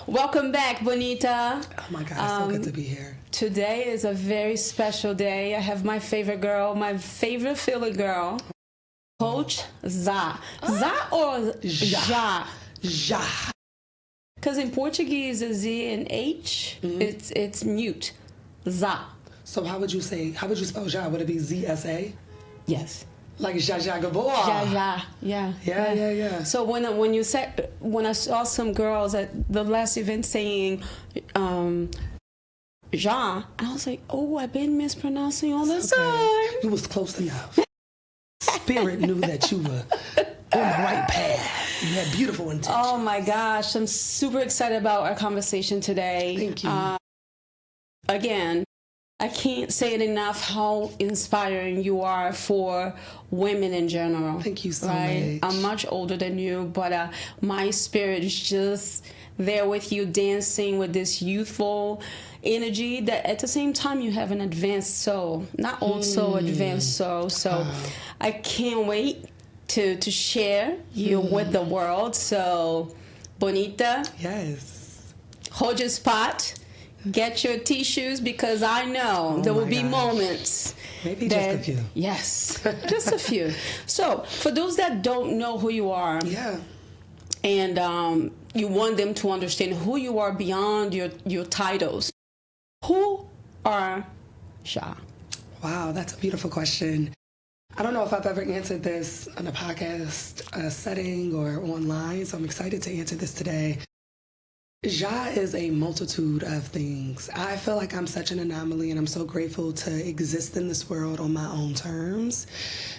welcome back, Bonita. Oh my God, it's so good to be here. Today is a very special day. I have my favorite girl, my favorite Philly girl, Coach Zah. Zah or Zah? Zah. Because in Portuguese, a Z and H, it's mute. Zah. So how would you spell Zah? Would it be ZSA? Yes. Like Zsa Zsa Gabor. Zsa Zsa, yeah. Yeah. So when I saw some girls at the last event saying Zha, I was like, oh, I've been mispronouncing all the time. You was close enough. Spirit knew that you were on the right path. You had beautiful intentions. Oh my gosh, I'm super excited about our conversation today. Thank you. Again, I can't say it enough how inspiring you are for women in general. Thank you so much. I'm much older than you, but my spirit is just there with you, dancing with this youthful energy that at the same time you have an advanced soul, not old soul, advanced soul. So I can't wait to share you with the world. So, Bonita. Yes. Hold your spot. Get your tissues because I know there will be moments. Maybe just a few. Yes, just a few. So, for those that don't know who you are, and you want them to understand who you are beyond your titles, who are Zah? Wow, that's a beautiful question. I don't know if I've ever answered this on a podcast setting or online, so I'm excited to answer this today. Zah is a multitude of things. I feel like I'm such an anomaly, and I'm so grateful to exist in this world on my own terms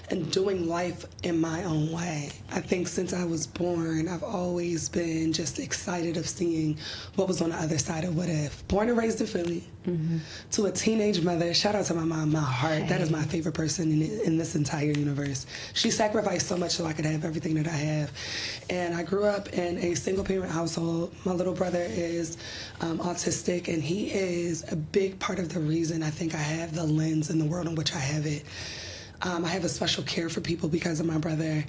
and doing life in my own way. I think since I was born, I've always been just excited of seeing what was on the other side of what if. Born and raised in Philly, to a teenage mother. Shout out to my mom, my heart. That is my favorite person in this entire universe. She sacrificed so much so I could have everything that I have. And I grew up in a single parent household. My little brother is autistic, and he is a big part of the reason I think I have the lens in the world in which I have it. I have a special care for people because of my brother.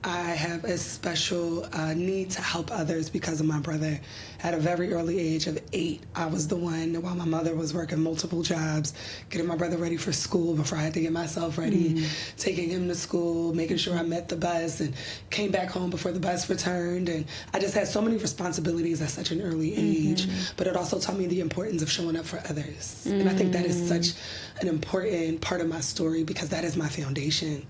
I have a special need to help others because of my brother. At a very early age of 8, I was the one, while my mother was working multiple jobs, getting my brother ready for school before I had to get myself ready, taking him to school, making sure I met the bus and came back home before the bus returned. And I just had so many responsibilities at such an early age, but it also taught me the importance of showing up for others. And I think that is such an important part of my story because that is my foundation.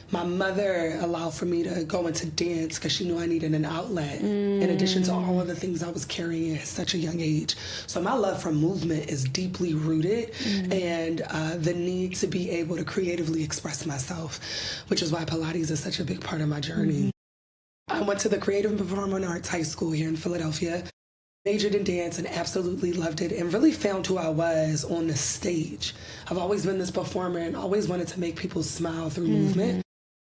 My mother allowed for me to go into dance because she knew I needed an outlet in addition to all of the things I was carrying at such a young age. So my love for movement is deeply rooted and the need to be able to creatively express myself, which is why Pilates is such a big part of my journey. I went to the Creative and Performing Arts High School here in Philadelphia, majored in dance and absolutely loved it and really found who I was on the stage. I've always been this performer and always wanted to make people smile through movement.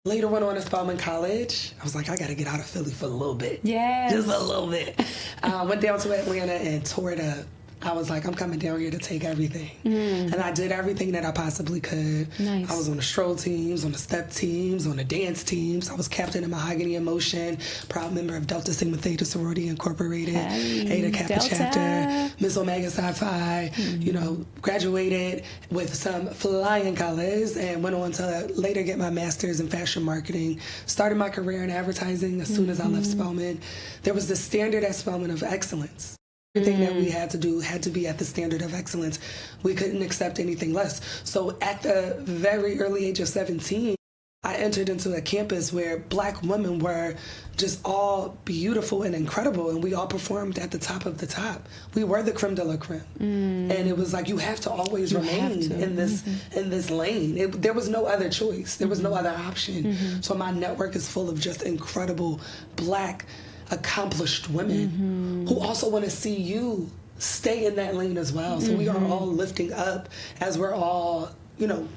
Later went on to Spelman College. I was like, I got to get out of Philly for a little bit. Yes. Just a little bit. Went down to Atlanta and tore it up. I was like, I'm coming down here to take everything. And I did everything that I possibly could. Nice. I was on the stroll teams, on the step teams, on the dance teams. I was captain of Mahogany Emotion, proud member of Delta Sigma Theta Sorority Incorporated, Eta Kappa Delta chapter, Miss Omega Sci-Fi, you know, graduated with some flying colors and went on to later get my master's in fashion marketing. Started my career in advertising as soon as I left Spelman. There was the standard at Spelman of excellence. Everything that we had to do had to be at the standard of excellence. We couldn't accept anything less. So at the very early age of 17, I entered into a campus where Black women were just all beautiful and incredible, and we all performed at the top of the top. We were the creme de la creme. And it was like, you have to always remain in this lane. There was no other choice. There was no other option. So my network is full of just incredible Black accomplished women who also want to see you stay in that lane as well. So we are all lifting up as we're all, you know,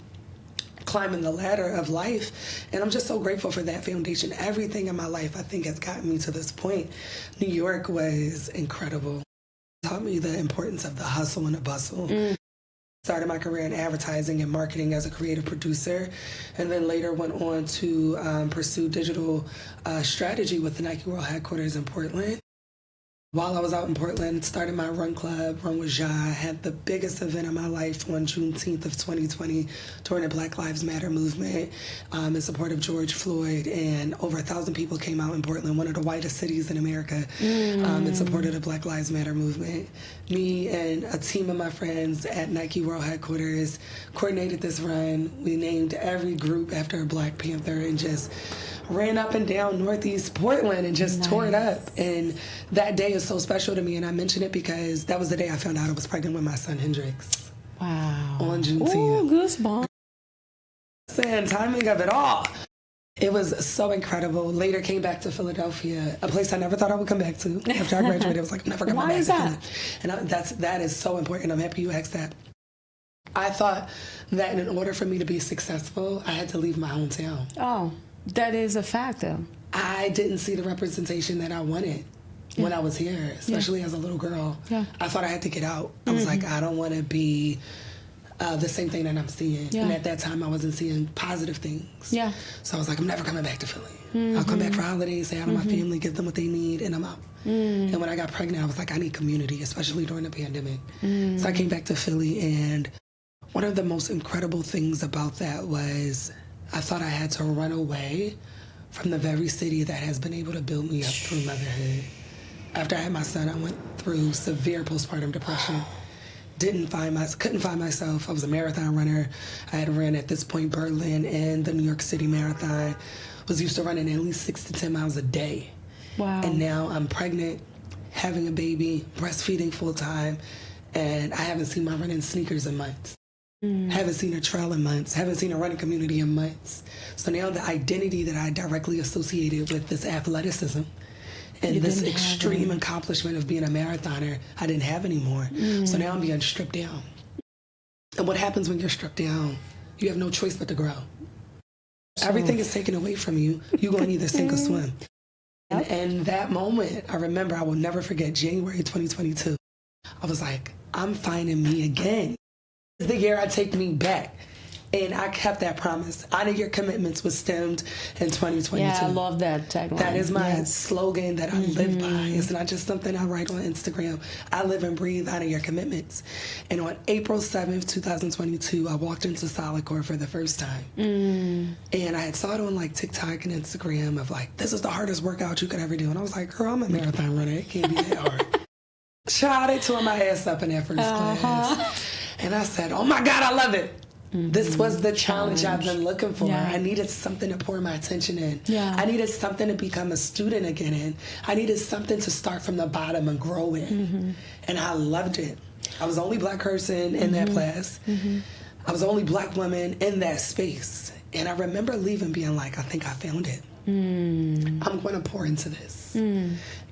climbing the ladder of life. And I'm just so grateful for that foundation. Everything in my life, I think, has gotten me to this point. New York was incredible. It taught me the importance of the hustle and the bustle. Started my career in advertising and marketing as a creative producer, and then later went on to pursue digital strategy with the Nike World Headquarters in Portland. While I was out in Portland, started my run club, Run with ZHA. I had the biggest event of my life on Juneteenth of 2020 during the Black Lives Matter movement in support of George Floyd. And over 1,000 people came out in Portland, one of the whitest cities in America, in support of the Black Lives Matter movement. Me and a team of my friends at Nike World Headquarters coordinated this run. We named every group after a Black Panther and just ran up and down Northeast Portland and just tore it up. And that day is so special to me, and I mention it because that was the day I found out I was pregnant with my son Hendrix. Wow. On Juneteenth. Ooh, goosebumps. And timing of it all. It was so incredible. Later came back to Philadelphia, a place I never thought I would come back to. After I graduated, I was like, I'm never coming back to Philly. And that is so important. I'm happy you asked that. I thought that in order for me to be successful, I had to leave my hometown. Oh, that is a fact, though. I didn't see the representation that I wanted when I was here, especially as a little girl. Yeah. I thought I had to get out. I was like, I don't want to be the same thing that I'm seeing. Yeah. And at that time, I wasn't seeing positive things. Yeah. So I was like, I'm never coming back to Philly. I'll come back for holidays, say hi to my family, give them what they need, and I'm out. And when I got pregnant, I was like, I need community, especially during the pandemic. So I came back to Philly, and one of the most incredible things about that was I thought I had to run away from the very city that has been able to build me up through motherhood. After I had my son, I went through severe postpartum depression. Couldn't find myself. I was a marathon runner. I had ran at this point Berlin and the New York City Marathon. Was used to running at least 6 to 10 miles a day. Wow. And now I'm pregnant, having a baby, breastfeeding full time, and I haven't seen my running sneakers in months. Haven't seen a trail in months. Haven't seen a running community in months. So now the identity that I directly associated with this athleticism and this extreme accomplishment of being a marathoner, I didn't have anymore. So now I'm being stripped down. And what happens when you're stripped down? You have no choice but to grow. Everything is taken away from you. You're going to either sink or swim. And that moment, I remember, I will never forget, January 2022. I was like, I'm finding me again. The year I take me back, and I kept that promise. Honor your commitments was stemmed in 2022. Yeah, I love that tagline. That is my slogan that I live by. It's not just something I write on Instagram. I live and breathe honor your commitments. And on April 7th, 2022, I walked into Solidcore for the first time. And I had saw it on like TikTok and Instagram of like, this is the hardest workout you could ever do. And I was like, girl, I'm a marathon runner. It can't be that hard. Child, they tore my ass up in that first class. And I said, oh my God, I love it. This was the challenge I've been looking for. I needed something to pour my attention in. I needed something to become a student again in. I needed something to start from the bottom and grow in. And I loved it. I was the only Black person in that class. I was the only Black woman in that space. And I remember leaving being like, I think I found it. I'm going to pour into this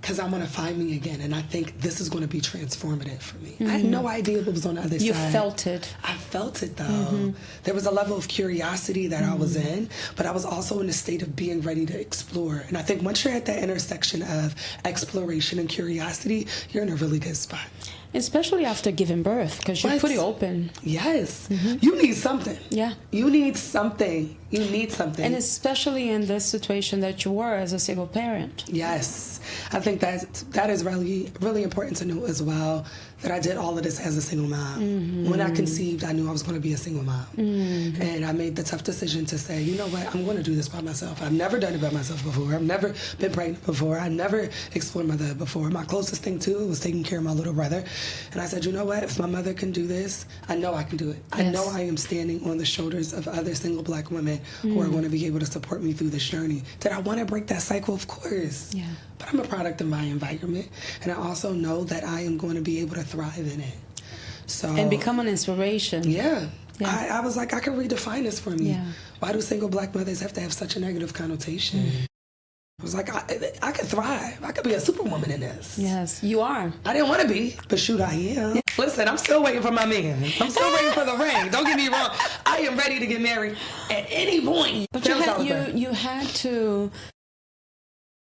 because I want to find me again, and I think this is going to be transformative for me. I had no idea what was on the other side. You felt it. I felt it, though. There was a level of curiosity that I was in, but I was also in a state of being ready to explore. And I think once you're at that intersection of exploration and curiosity, you're in a really good spot. Especially after giving birth, because you're pretty open. Yes. You need something. Yeah. You need something. You need something. And especially in this situation that you were as a single parent. Yes. I think that is really, really important to know as well, that I did all of this as a single mom. When I conceived, I knew I was going to be a single mom. And I made the tough decision to say, you know what, I'm going to do this by myself. I've never done it by myself before. I've never been pregnant before. I never explored motherhood before. My closest thing to it was taking care of my little brother. And I said, you know what, if my mother can do this, I know I can do it. I know I am standing on the shoulders of other single Black women who are going to be able to support me through this journey. Did I want to break that cycle? Of course. Yeah. But I'm a product of my environment, and I also know that I am going to be able to thrive in it. So and become an inspiration. Yeah. I was like, I can redefine this for me. Why do single Black mothers have to have such a negative connotation? I was like, I could thrive. I could be a superwoman in this. Yes, you are. I didn't want to be, but shoot, I am. Listen, I'm still waiting for my man. I'm still waiting for the ring. Don't get me wrong. I am ready to get married at any point. But you had to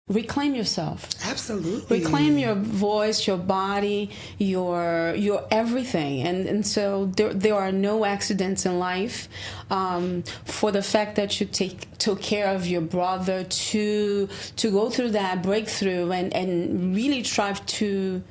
reclaim yourself. Absolutely. Reclaim your voice, your body, your everything. And so there are no accidents in life. For the fact that you took care of your brother to go through that breakthrough and really try to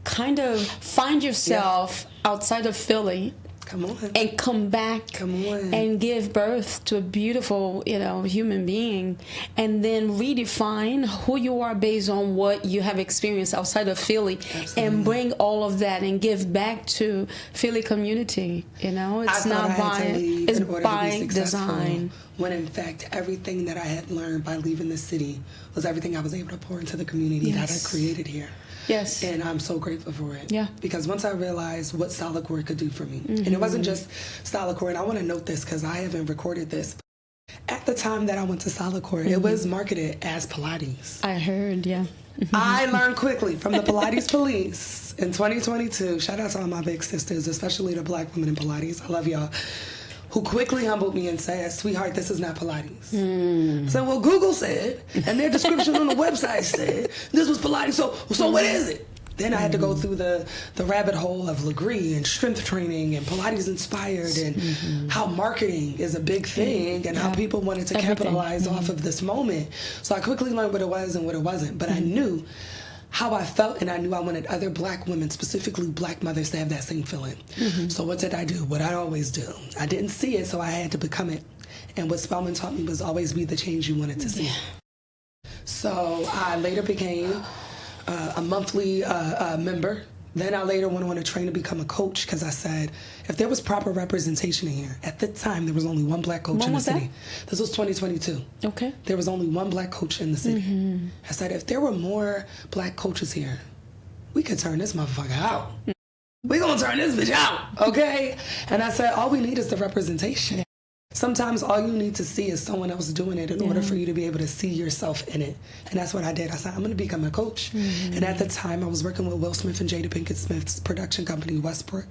kind of find yourself outside of Philly. Come on. And come back. Come on. And give birth to a beautiful, human being. And then redefine who you are based on what you have experienced outside of Philly. Absolutely. And bring all of that and give back to Philly community. It's not by design. When in fact, everything that I had learned by leaving the city was everything I was able to pour into the community that I created here. Yes. And I'm so grateful for it. Yeah. Because once I realized what solid core could do for me, and it wasn't just solid core, and I want to note this because I haven't recorded this. At the time that I went to solid core, it was marketed as Pilates. I heard, yeah. I learned quickly from the Pilates police in 2022. Shout out to all my big sisters, especially the black women in Pilates. I love y'all. Who quickly humbled me and said, "Sweetheart, this is not Pilates." I said, "Well, Google said, and their description on the website said this was Pilates. So what is it?" Then I had to go through the rabbit hole of Legree and strength training and Pilates inspired and how marketing is a big thing and how people wanted to capitalize off of this moment. So I quickly learned what it was and what it wasn't. But I knew how I felt, and I knew I wanted other black women, specifically black mothers, to have that same feeling. So what did I do? What I always do. I didn't see it, so I had to become it. And what Spelman taught me was always be the change you wanted to see. So I later became a monthly member. Then I later went on to train to become a coach because I said, if there was proper representation in here, at the time there was only one black coach in the city. This was 2022. Okay. There was only one black coach in the city. I said, if there were more black coaches here, we could turn this motherfucker out. We're going to turn this bitch out, okay? And I said, all we need is the representation. Sometimes all you need to see is someone else doing it in order for you to be able to see yourself in it. And that's what I did. I said, I'm going to become a coach. And at the time, I was working with Will Smith and Jada Pinkett Smith's production company, Westbrook.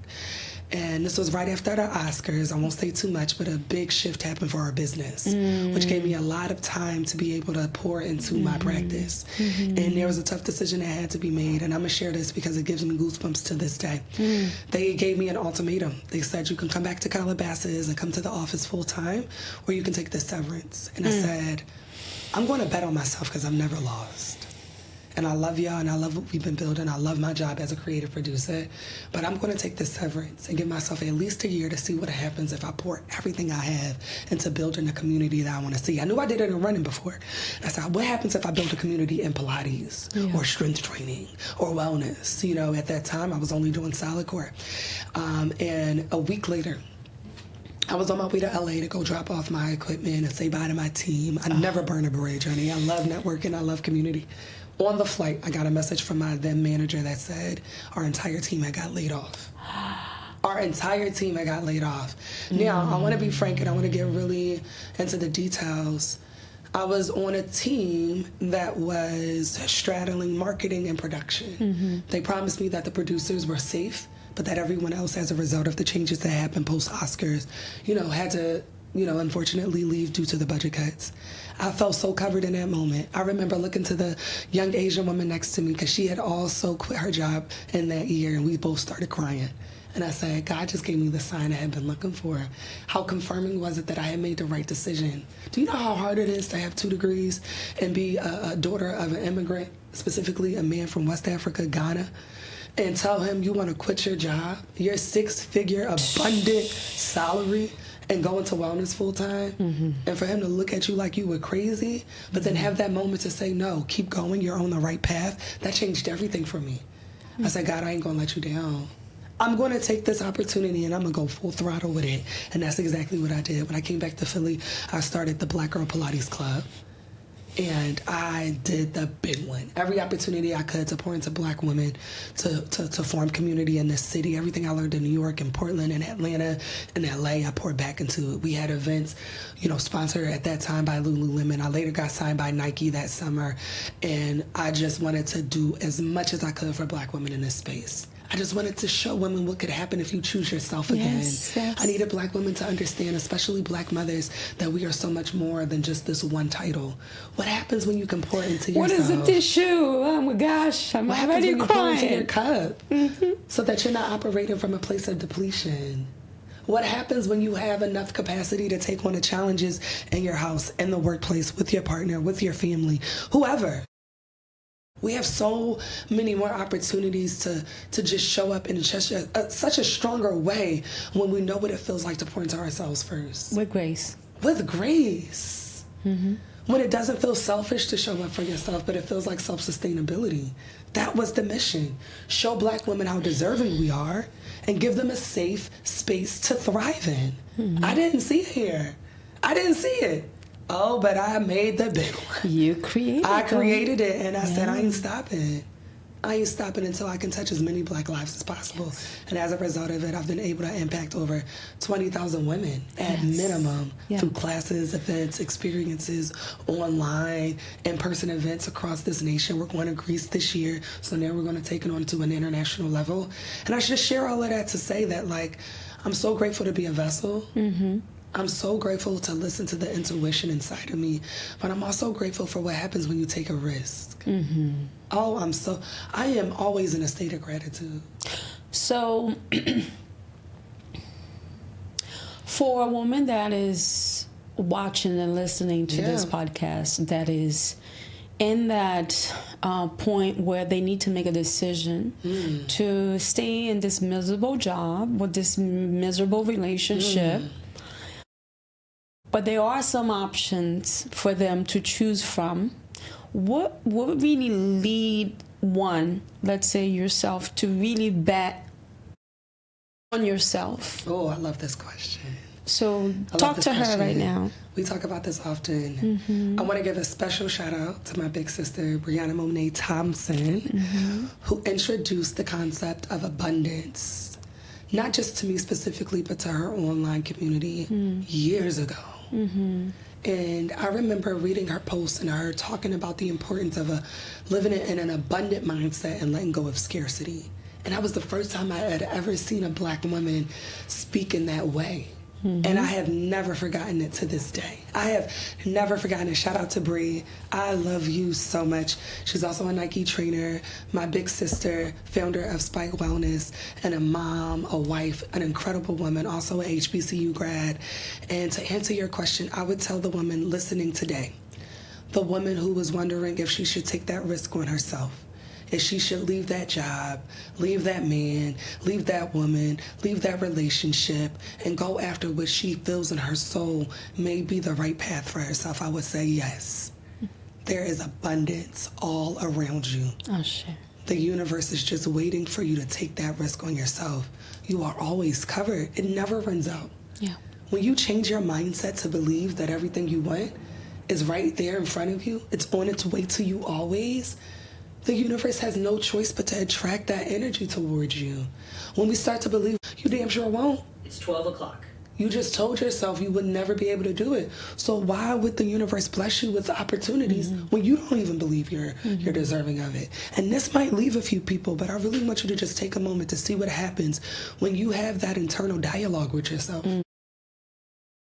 And this was right after the Oscars. I won't say too much, but a big shift happened for our business, which gave me a lot of time to be able to pour into my practice. And there was a tough decision that had to be made. And I'm going to share this because it gives me goosebumps to this day. They gave me an ultimatum. They said, you can come back to Calabasas and come to the office full time, or you can take the severance. And I said, I'm going to bet on myself because I've never lost. And I love y'all, and I love what we've been building. I love my job as a creative producer. But I'm going to take this severance and give myself at least a year to see what happens if I pour everything I have into building a community that I want to see. I knew I did it in running before. I said, what happens if I build a community in Pilates or strength training or wellness? At that time, I was only doing solid core. And a week later, I was on my way to LA to go drop off my equipment and say bye to my team. I never burn a bridge, honey. I love networking. I love community. On the flight, I got a message from my then manager that said our entire team had got laid off. Our entire team had got laid off. Now, I want to be frank and I want to get really into the details. I was on a team that was straddling marketing and production. They promised me that the producers were safe, but that everyone else, as a result of the changes that happened post-Oscars, had to, unfortunately leave due to the budget cuts. I felt so covered in that moment. I remember looking to the young Asian woman next to me because she had also quit her job in that year, and we both started crying. And I said, God just gave me the sign I had been looking for. How confirming was it that I had made the right decision? Do you know how hard it is to have 2 degrees and be a daughter of an immigrant, specifically a man from West Africa, Ghana, and tell him you want to quit your job, your 6-figure abundant salary, and go into wellness full time, and for him to look at you like you were crazy, but then have that moment to say, no, keep going, you're on the right path? That changed everything for me. I said, God, I ain't gonna let you down. I'm going to take this opportunity and I'm going to go full throttle with it. And that's exactly what I did. When I came back to Philly, I started the Black Girl Pilates Club. And I did the big one. Every opportunity I could to pour into black women, to form community in this city. Everything I learned in New York and Portland and Atlanta and LA, I poured back into it. We had events, sponsored at that time by Lululemon. I later got signed by Nike that summer. And I just wanted to do as much as I could for black women in this space. I just wanted to show women what could happen if you choose yourself again. Yes, yes. I needed Black women to understand, especially Black mothers, that we are so much more than just this one title. What happens when you can pour into yourself? What is a tissue? Oh my gosh, I'm What happens already when you pour into your crying. cup? So that you're not operating from a place of depletion. What happens when you have enough capacity to take on the challenges in your house, in the workplace, with your partner, with your family, whoever? We have so many more opportunities to just show up in such a stronger way when we know what it feels like to pour into ourselves first. With grace. With grace. When it doesn't feel selfish to show up for yourself, but it feels like self-sustainability. That was the mission. Show Black women how deserving we are and give them a safe space to thrive in. I didn't see it here. I didn't see it. Oh, but I made the big one. You created it. I created it, and I said, I ain't stopping. I ain't stopping until I can touch as many Black lives as possible. Yes. And as a result of it, I've been able to impact over 20,000 women at minimum through classes, events, experiences, online, in-person events across this nation. We're going to Greece this year, so now we're going to take it on to an international level. And I just share all of that to say that, like, I'm so grateful to be a vessel. I'm so grateful to listen to the intuition inside of me, but I'm also grateful for what happens when you take a risk. Oh, I am always in a state of gratitude. So, for a woman that is watching and listening to this podcast, that is in that point where they need to make a decision to stay in this miserable job with this miserable relationship, but there are some options for them to choose from. What would really lead one, let's say yourself, to really bet on yourself? Oh, I love this question. So talk to her right now. We talk about this often. I want to give a special shout out to my big sister, Brianna Monet Thompson, who introduced the concept of abundance, not just to me specifically, but to her online community years ago. And I remember reading her post and her talking about the importance of living in an abundant mindset and letting go of scarcity. And that was the first time I had ever seen a Black woman speak in that way. And I have never forgotten it to this day. I have never forgotten it. Shout out to Brie. I love you so much. She's also a Nike trainer, my big sister, founder of Spike Wellness, and a mom, a wife, an incredible woman, also an HBCU grad. And to answer your question, I would tell the woman listening today, the woman who was wondering if she should take that risk on herself, if she should leave that job, leave that man, leave that woman, leave that relationship, and go after what she feels in her soul may be the right path for herself, I would say yes. There is abundance all around you. Oh, shit. The universe is just waiting for you to take that risk on yourself. You are always covered. It never runs out. Yeah. When you change your mindset to believe that everything you want is right there in front of you, it's on its way to you always, the universe has no choice but to attract that energy towards you. When we start to believe, you damn sure won't. It's 12 o'clock. You just told yourself you would never be able to do it. So why would the universe bless you with opportunities when you don't even believe you're deserving of it? And this might leave a few people, but I really want you to just take a moment to see what happens when you have that internal dialogue with yourself.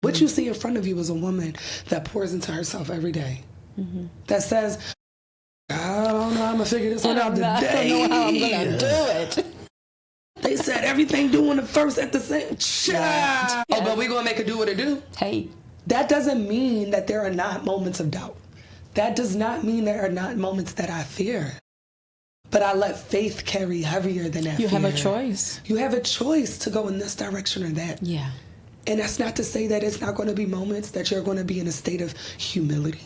What you see in front of you is a woman that pours into herself every day. That says, I don't know how I'm going to figure this one out today. I don't know how I'm going to do it. They said everything doing the first at the same time. Oh, but we going to make it do what it do? Hey. That doesn't mean that there are not moments of doubt. That does not mean there are not moments that I fear. But I let faith carry heavier than that fear. You have a choice. You have a choice to go in this direction or that. Yeah. And that's not to say that it's not going to be moments that you're going to be in a state of humility.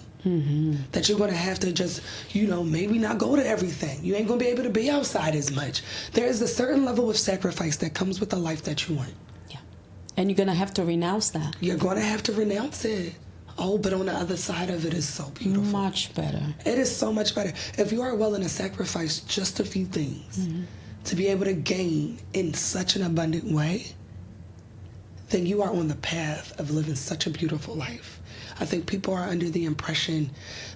That you're going to have to just, maybe not go to everything. You ain't going to be able to be outside as much. There is a certain level of sacrifice that comes with the life that you want. Yeah. And you're going to have to renounce that. You're going to have to renounce it. Oh, but on the other side of it is so beautiful. Much better. It is so much better. If you are willing to sacrifice just a few things to be able to gain in such an abundant way, then you are on the path of living such a beautiful life. I think people are under the impression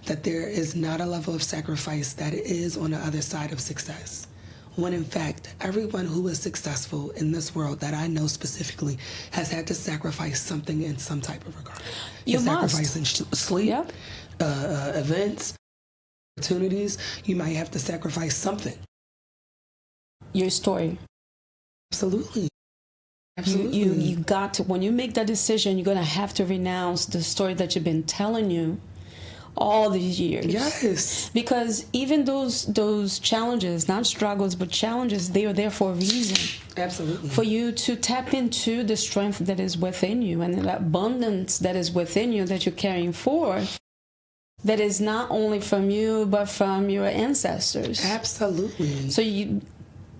that there is not a level of sacrifice that is on the other side of success. when in fact, everyone who is successful in this world that I know specifically has had to sacrifice something in some type of regard. You must. Sacrificing sleep, Yep. Events, opportunities. You might have to sacrifice something. Your story. Absolutely. Absolutely. You got to, when you make that decision, you're going to have to renounce the story that you've been telling you all these years. Yes. Because even those challenges, not struggles, but challenges, they are there for a reason. Absolutely. For you to tap into the strength that is within you and the abundance that is within you that you're carrying forth, that is not only from you, but from your ancestors. Absolutely. So you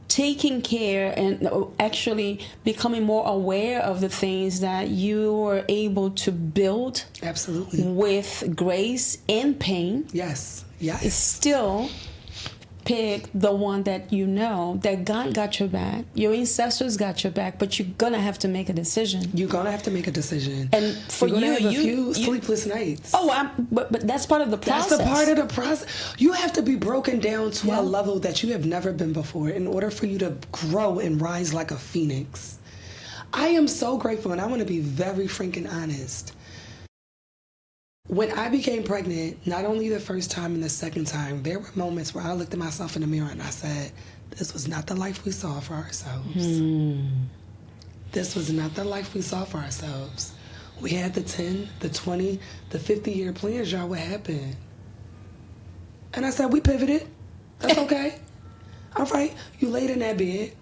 taking care and actually becoming more aware of the things that you were able to build. Absolutely. With grace and pain. Yes. Is Yes. still pick the one that you know that God got your back, your ancestors got your back, but you're gonna have to make a decision. You're gonna have to make a decision. And for you're gonna have a few you sleepless nights. Oh, but that's part of the process. That's a part of the process. You have to be broken down to Yeah. a level that you have never been before in order for you to grow and rise like a phoenix. I am so grateful, and I want to be very frank and honest. When I became pregnant, not only the first time and the second time, there were moments where I looked at myself in the mirror and I said, this was not the life we saw for ourselves. This was not the life we saw for ourselves. We had the 10, the 20, the 50-year plans, y'all, what happened? And I said, we pivoted. That's okay. All right. You laid in that bed.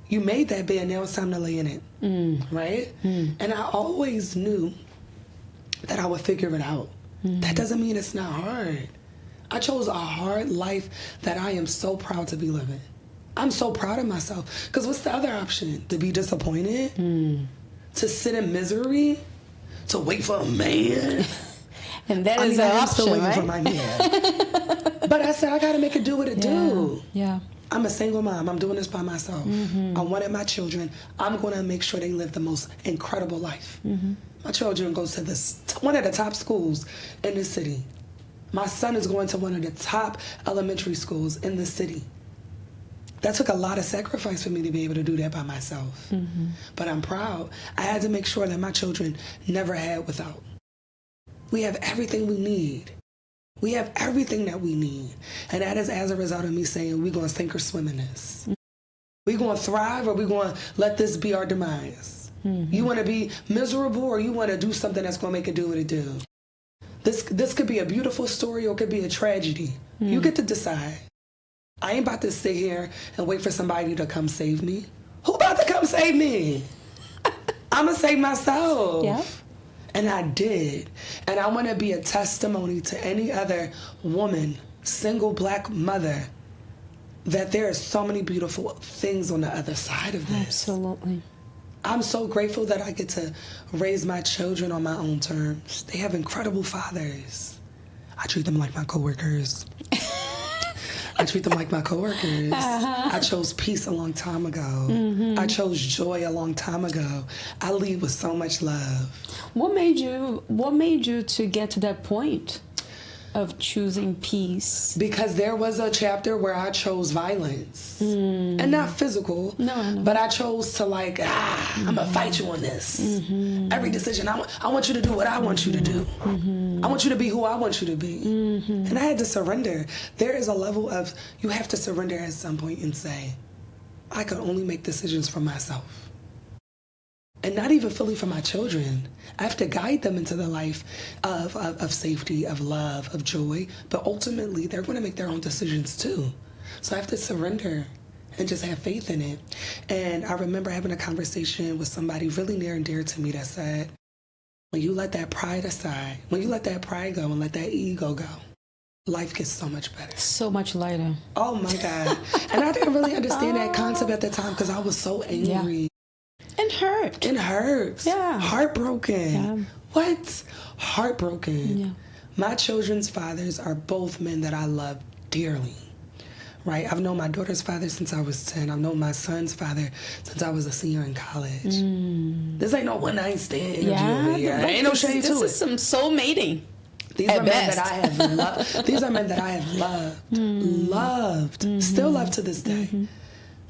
You made that bed. Now it's time to lay in it. Right? And I always knew that I would figure it out. That doesn't mean it's not hard. I chose a hard life that I am so proud to be living. I'm so proud of myself. Because what's the other option? To be disappointed? To sit in misery? To wait for a man? And that is an I'm option, still waiting right? for my man. But I said, I got to make it do what it do. Yeah. I'm a single mom. I'm doing this by myself. I wanted my children. I'm going to make sure they live the most incredible life. My children go to one of the top schools in the city. My son is going to one of the top elementary schools in the city. That took a lot of sacrifice for me to be able to do that by myself. But I'm proud. I had to make sure that my children never had without. We have everything we need. We have everything that we need. And that is as a result of me saying, we're going to sink or swim in this. We're going to thrive, or we're going to let this be our demise. You want to be miserable, or you want to do something that's going to make it do what it do. This could be a beautiful story, or it could be a tragedy. You get to decide. I ain't about to sit here and wait for somebody to come save me. Who about to come save me? I'm going to save myself. Yeah. And I did. And I want to be a testimony to any other woman, single black mother, that there are so many beautiful things on the other side of this. Absolutely. I'm so grateful that I get to raise my children on my own terms. They have incredible fathers. I treat them like my coworkers. I treat them like my coworkers. I chose peace a long time ago. I chose joy a long time ago. I lead with so much love. What made you to get to that point of choosing peace? Because there was a chapter where I chose violence. And not physical. No. But I chose to I'm going to fight you on this. Every decision, I want you to do what I want you to do. I want you to be who I want you to be. And I had to surrender. There is a level of, you have to surrender at some point and say, I can only make decisions for myself. And not even fully for my children. I have to guide them into the life of safety, of love, of joy. But ultimately, they're going to make their own decisions too. So I have to surrender and just have faith in it. And I remember having a conversation with somebody really near and dear to me that said, when you let that pride aside, when you let that pride go and let that ego go, life gets so much better. So much lighter. Oh my God. And I didn't really understand that concept at the time because I was so angry. Yeah. And hurt. It hurts. Yeah. Heartbroken. Yeah. What? Heartbroken. Yeah. My children's fathers are both men that I love dearly. Right? I've known my daughter's father since I was 10. I've known my son's father since I was a senior in college. This ain't no one-night stand energy over here. Ain't no shade to it. This is some soul mating. These are men that I have loved. These are men that I have loved. Still love to this day.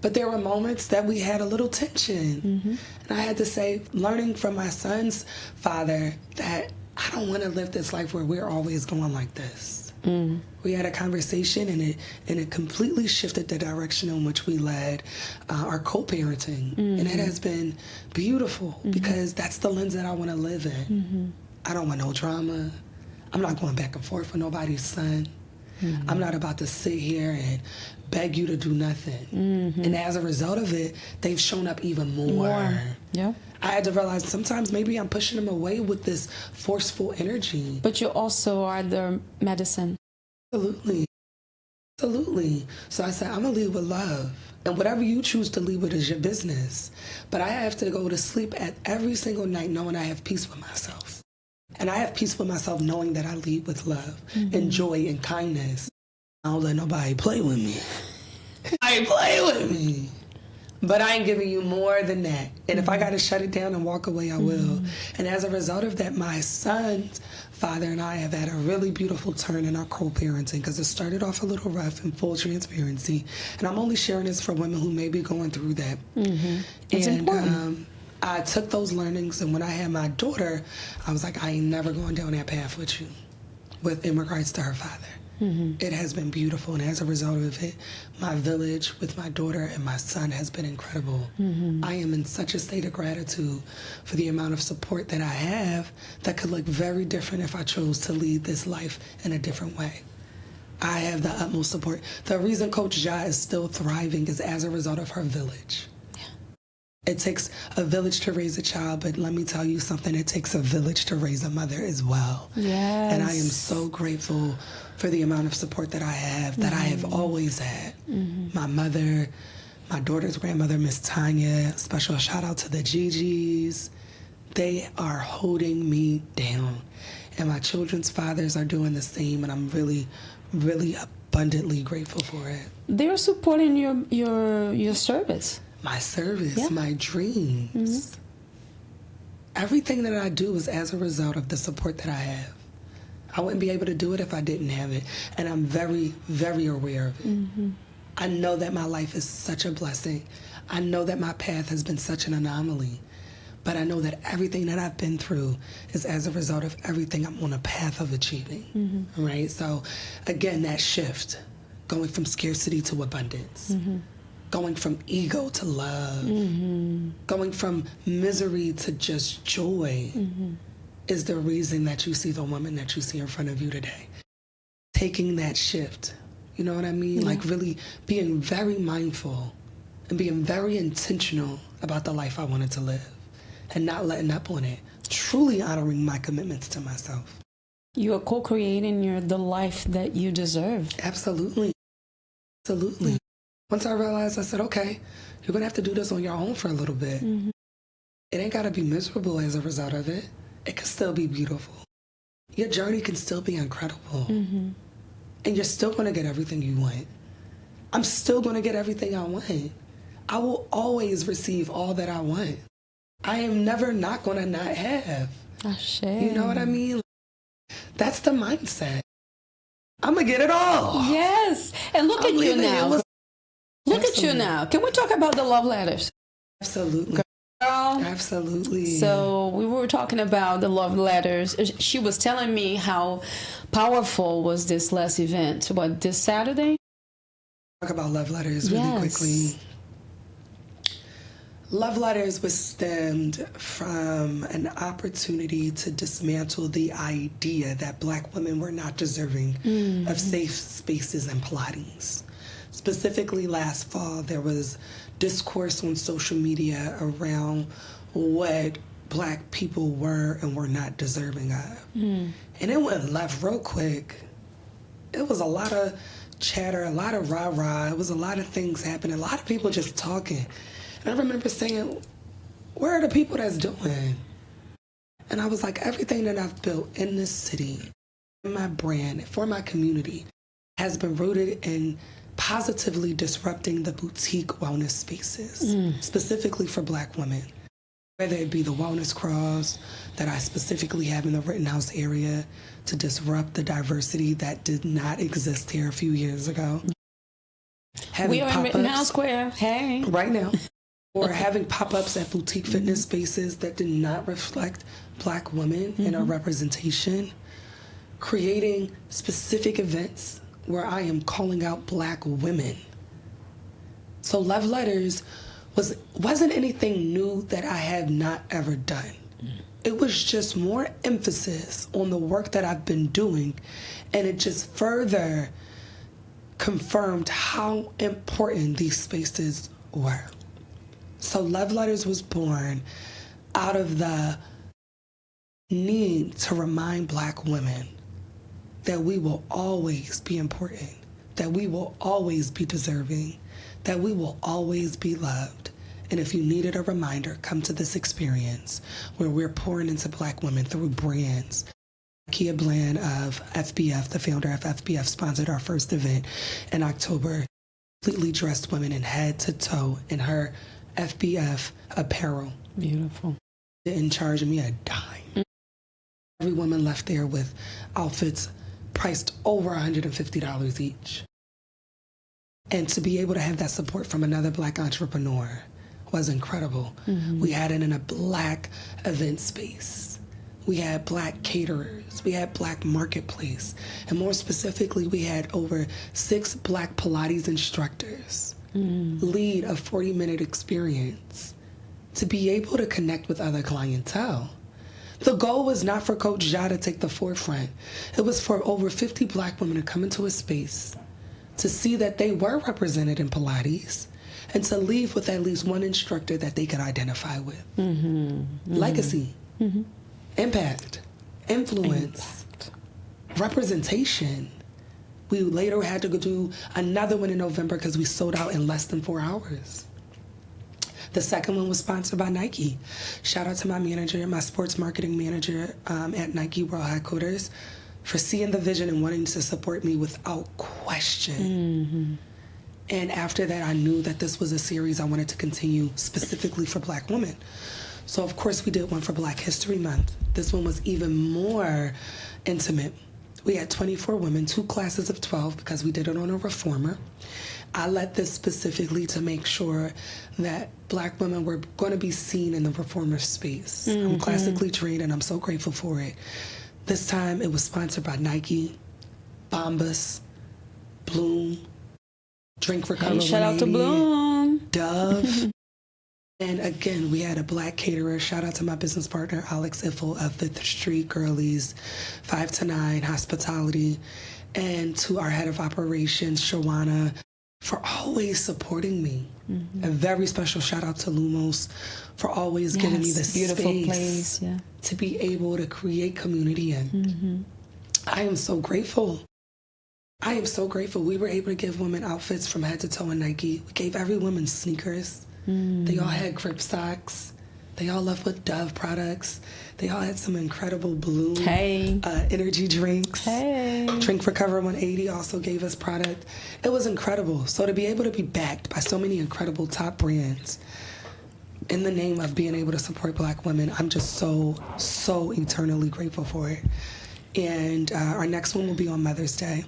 But there were moments that we had a little tension. And I had to say, learning from my son's father, that I don't want to live this life where we're always going like this. We had a conversation, and it completely shifted the direction in which we led our co-parenting. And it has been beautiful because that's the lens that I want to live in. I don't want no drama. I'm not going back and forth with nobody's son. I'm not about to sit here and beg you to do nothing. And as a result of it, they've shown up even more. Yeah. I had to realize sometimes maybe I'm pushing them away with this forceful energy. But you also are their medicine. Absolutely. Absolutely. So I said, I'm going to lead with love. And whatever you choose to lead with is your business. But I have to go to sleep at every single night knowing I have peace with myself. And I have peace with myself knowing that I lead with love and joy and kindness. I don't let nobody play with me. I ain't play with me. But I ain't giving you more than that. And if I got to shut it down and walk away, I will. And as a result of that, my son's father and I have had a really beautiful turn in our co-parenting, because it started off a little rough, in full transparency. And I'm only sharing this for women who may be going through that. It's and important. I took those learnings, and when I had my daughter, I was like, I ain't never going down that path with you, in regards to her father. It has been beautiful, and as a result of it, my village with my daughter and my son has been incredible. I am in such a state of gratitude for the amount of support that I have that could look very different if I chose to lead this life in a different way. I have the utmost support. The reason Coach Zah is still thriving is as a result of her village. It takes a village to raise a child, but let me tell you something, it takes a village to raise a mother as well. Yes. And I am so grateful for the amount of support that I have, that I have always had. My mother, my daughter's grandmother, Miss Tanya, special shout out to the Gigi's. They are holding me down. And my children's fathers are doing the same, and I'm really, really abundantly grateful for it. They're supporting your service. My service, my dreams. Everything that I do is as a result of the support that I have. I wouldn't be able to do it if I didn't have it. And I'm very, very aware of it. I know that my life is such a blessing. I know that my path has been such an anomaly. But I know that everything that I've been through is as a result of everything I'm on a path of achieving. Right? So, again, that shift, going from scarcity to abundance. Going from ego to love, going from misery to just joy is the reason that you see the woman that you see in front of you today. Taking that shift, you know what I mean? Like really being very mindful and being very intentional about the life I wanted to live and not letting up on it, truly honoring my commitments to myself. You are co-creating the life that you deserve. Absolutely. Absolutely. Once I realized, I said, okay, you're going to have to do this on your own for a little bit. It ain't got to be miserable as a result of it. It can still be beautiful. Your journey can still be incredible. And you're still going to get everything you want. I'm still going to get everything I want. I will always receive all that I want. I am never not going to not have. You know what I mean? That's the mindset. I'm going to get it all. Yes. And look at you now. Look at you now. Can we talk about the love letters? Absolutely. Girl. Absolutely. So we were talking about the love letters. She was telling me how powerful was this last event. What, this Saturday? Talk about love letters really quickly. Love letters was stemmed from an opportunity to dismantle the idea that Black women were not deserving of safe spaces and Pilates. Specifically last fall, there was discourse on social media around what Black people were and were not deserving of. And it went left real quick. It was a lot of chatter, a lot of rah-rah. It was a lot of things happening, a lot of people just talking. And I remember saying, where are the people that's doing? And I was like, everything that I've built in this city, in my brand, for my community, has been rooted in positively disrupting the boutique wellness spaces, specifically for Black women. Whether it be the wellness crawls that I specifically have in the Rittenhouse area to disrupt the diversity that did not exist here a few years ago. having We are in pop-ups Rittenhouse Square. Hey. right now, or having pop-ups at boutique fitness spaces that did not reflect Black women in our representation, creating specific events where I am calling out Black women. So Love Letters wasn't anything new that I have not ever done. It was just more emphasis on the work that I've been doing, and it just further confirmed how important these spaces were. So Love Letters was born out of the need to remind Black women that we will always be important, that we will always be deserving, that we will always be loved. And if you needed a reminder, come to this experience where we're pouring into Black women through brands. Kia Bland of FBF, the founder of FBF, sponsored our first event in October. Completely dressed women in head to toe in her FBF apparel. Beautiful. Didn't charge me a dime. Every woman left there with outfits priced over $150 each. And to be able to have that support from another Black entrepreneur was incredible. We had it in a Black event space. We had Black caterers. We had Black marketplace. And more specifically, we had over 6 Black Pilates instructors lead a 40-minute experience to be able to connect with other clientele. The goal was not for Coach Zah to take the forefront. It was for over 50 Black women to come into a space to see that they were represented in Pilates and to leave with at least one instructor that they could identify with. Legacy, impact, influence, representation. We later had to go do another one in November because we sold out in less than 4 hours. The second one was sponsored by Nike. Shout out to my manager, my sports marketing manager at Nike World Headquarters, for seeing the vision and wanting to support me without question. And after that, I knew that this was a series I wanted to continue specifically for Black women. So of course we did one for Black History Month. This one was even more intimate. We had 24 women, 2 classes of 12 because we did it on a reformer. I led this specifically to make sure that Black women were going to be seen in the reformer space. I'm classically trained and I'm so grateful for it. This time it was sponsored by Nike, Bombas, Bloom, Drink Recover. Hey, shout out to Bloom. Dove. And again, we had a Black caterer. Shout out to my business partner, Alex Iffel of 5th Street Girlies, 5 to 9 Hospitality, and to our head of operations, Shawana, for always supporting me. A very special shout out to Lumos for always giving me this beautiful space place, to be able to create community in. I am so grateful. I am so grateful. We were able to give women outfits from head to toe in Nike. We gave every woman sneakers. They all had grip socks. They all left with Dove products. They all had some incredible Bloom energy drinks. Drink Recover 180 also gave us product. It was incredible. So to be able to be backed by so many incredible top brands in the name of being able to support Black women, I'm just so, so eternally grateful for it. And our next one will be on Mother's Day.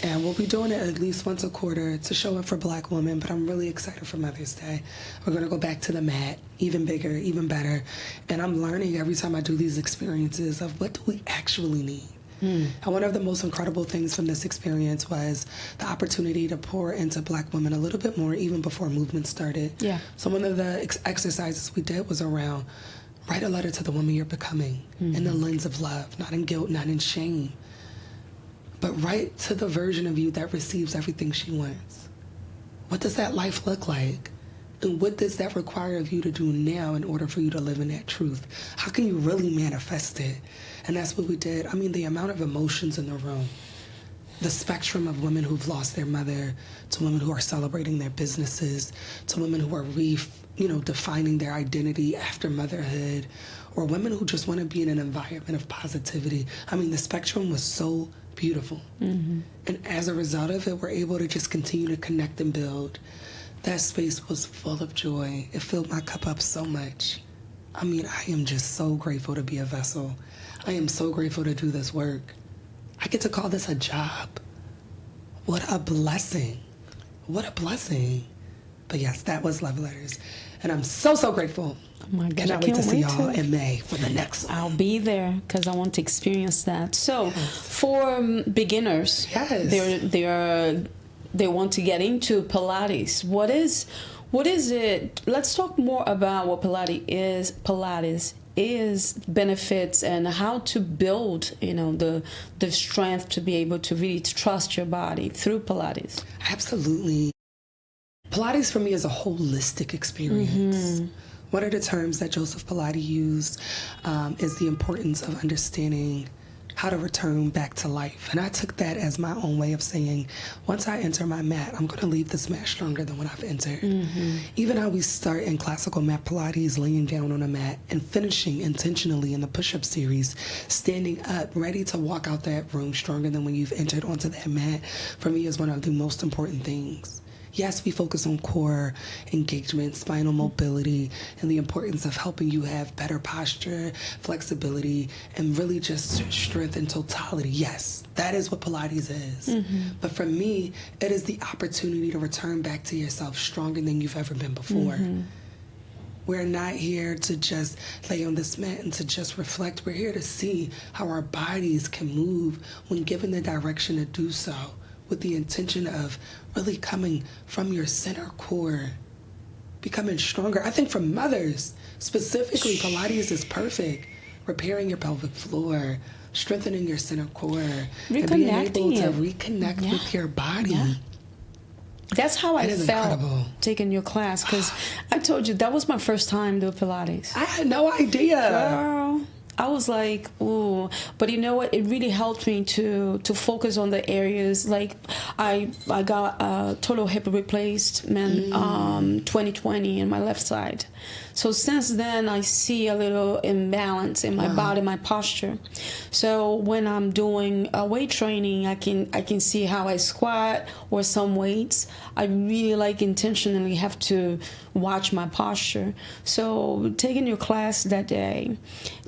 And we'll be doing it at least once a quarter to show up for Black women, but I'm really excited for Mother's Day. We're going to go back to the mat, even bigger, even better. And I'm learning every time I do these experiences of what do we actually need. And one of the most incredible things from this experience was the opportunity to pour into Black women a little bit more even before movement started. So one of the exercises we did was around write a letter to the woman you're becoming in the lens of love, not in guilt, not in shame. But write to the version of you that receives everything she wants. What does that life look like? And what does that require of you to do now in order for you to live in that truth? How can you really manifest it? And that's what we did. I mean, the amount of emotions in the room, the spectrum of women who've lost their mother, to women who are celebrating their businesses, to women who are defining their identity after motherhood, or women who just want to be in an environment of positivity. I mean, the spectrum was so beautiful. And as a result of it, we're able to just continue to connect and build. That space was full of joy. It filled my cup up so much. I mean, I am just so grateful to be a vessel. I am so grateful to do this work. I get to call this a job. What a blessing. What a blessing. But yes, that was Love Letters. And I'm so, so grateful. Oh my gosh, Cannot wait to see y'all in May for the next one. I'll be there because I want to experience that. So for beginners, they want to get into Pilates. What is it? Let's talk more about what Pilates is, benefits, and how to build, the strength to be able to really trust your body through Pilates. Absolutely. Pilates for me is a holistic experience. One of the terms that Joseph Pilates used is the importance of understanding how to return back to life. And I took that as my own way of saying, once I enter my mat, I'm going to leave this mat stronger than when I've entered. Even how we start in classical mat Pilates, laying down on a mat, and finishing intentionally in the push-up series, standing up, ready to walk out that room stronger than when you've entered onto that mat, for me is one of the most important things. Yes, we focus on core engagement, spinal mobility, and the importance of helping you have better posture, flexibility, and really just strength and totality. Yes, that is what Pilates is. But for me, it is the opportunity to return back to yourself stronger than you've ever been before. We're not here to just lay on this mat and to just reflect. We're here to see how our bodies can move when given the direction to do so, with the intention of really coming from your center core, becoming stronger. I think for mothers, specifically, Pilates is perfect. Repairing your pelvic floor, strengthening your center core, and being able to reconnect with your body. That's how I felt incredible. Taking your class, because I told you that was my first time doing Pilates. I had no idea. Girl, I was like, ooh, but you know what? It really helped me to focus on the areas. Like I got a total hip replacement 2020 in my left side. So since then, I see a little imbalance in my body, my posture. So when I'm doing weight training, I can see how I squat or some weights. I really intentionally have to watch my posture. So taking your class that day,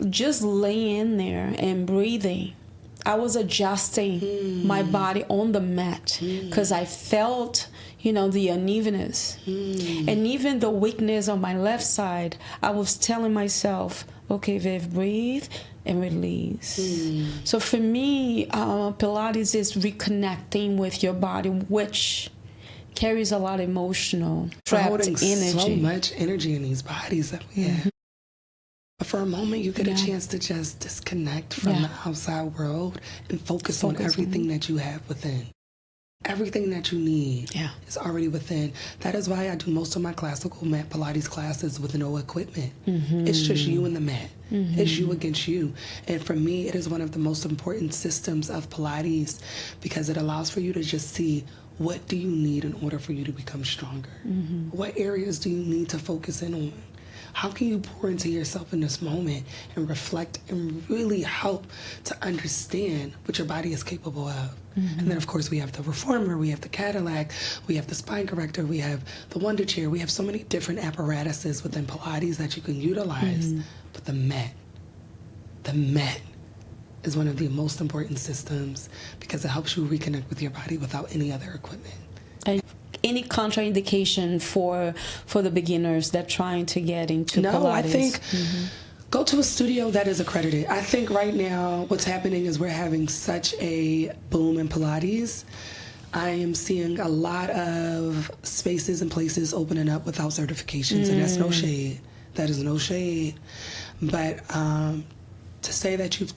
just laying there and breathing, I was adjusting my body on the mat because I felt, the unevenness. And even the weakness on my left side, I was telling myself, okay, Viv, breathe and release. So for me, Pilates is reconnecting with your body, which carries a lot of emotional trapped energy. So much energy in these bodies that we have. But for a moment, you get a chance to just disconnect from the outside world and focus on everything that you have within. Everything that you need is already within. That is why I do most of my classical mat Pilates classes with no equipment. It's just you and the mat. It's you against you. And for me, it is one of the most important systems of Pilates because it allows for you to just see, what do you need in order for you to become stronger? What areas do you need to focus in on? How can you pour into yourself in this moment and reflect and really help to understand what your body is capable of? And then, of course, we have the reformer, we have the Cadillac, we have the spine corrector, we have the Wonder Chair. We have so many different apparatuses within Pilates that you can utilize. But the mat is one of the most important systems because it helps you reconnect with your body without any other equipment. Any contraindication for the beginners that trying to get into Pilates? No, I think go to a studio that is accredited. I think right now what's happening is we're having such a boom in Pilates. I am seeing a lot of spaces and places opening up without certifications, and that's no shade. That is no shade. But to say that you've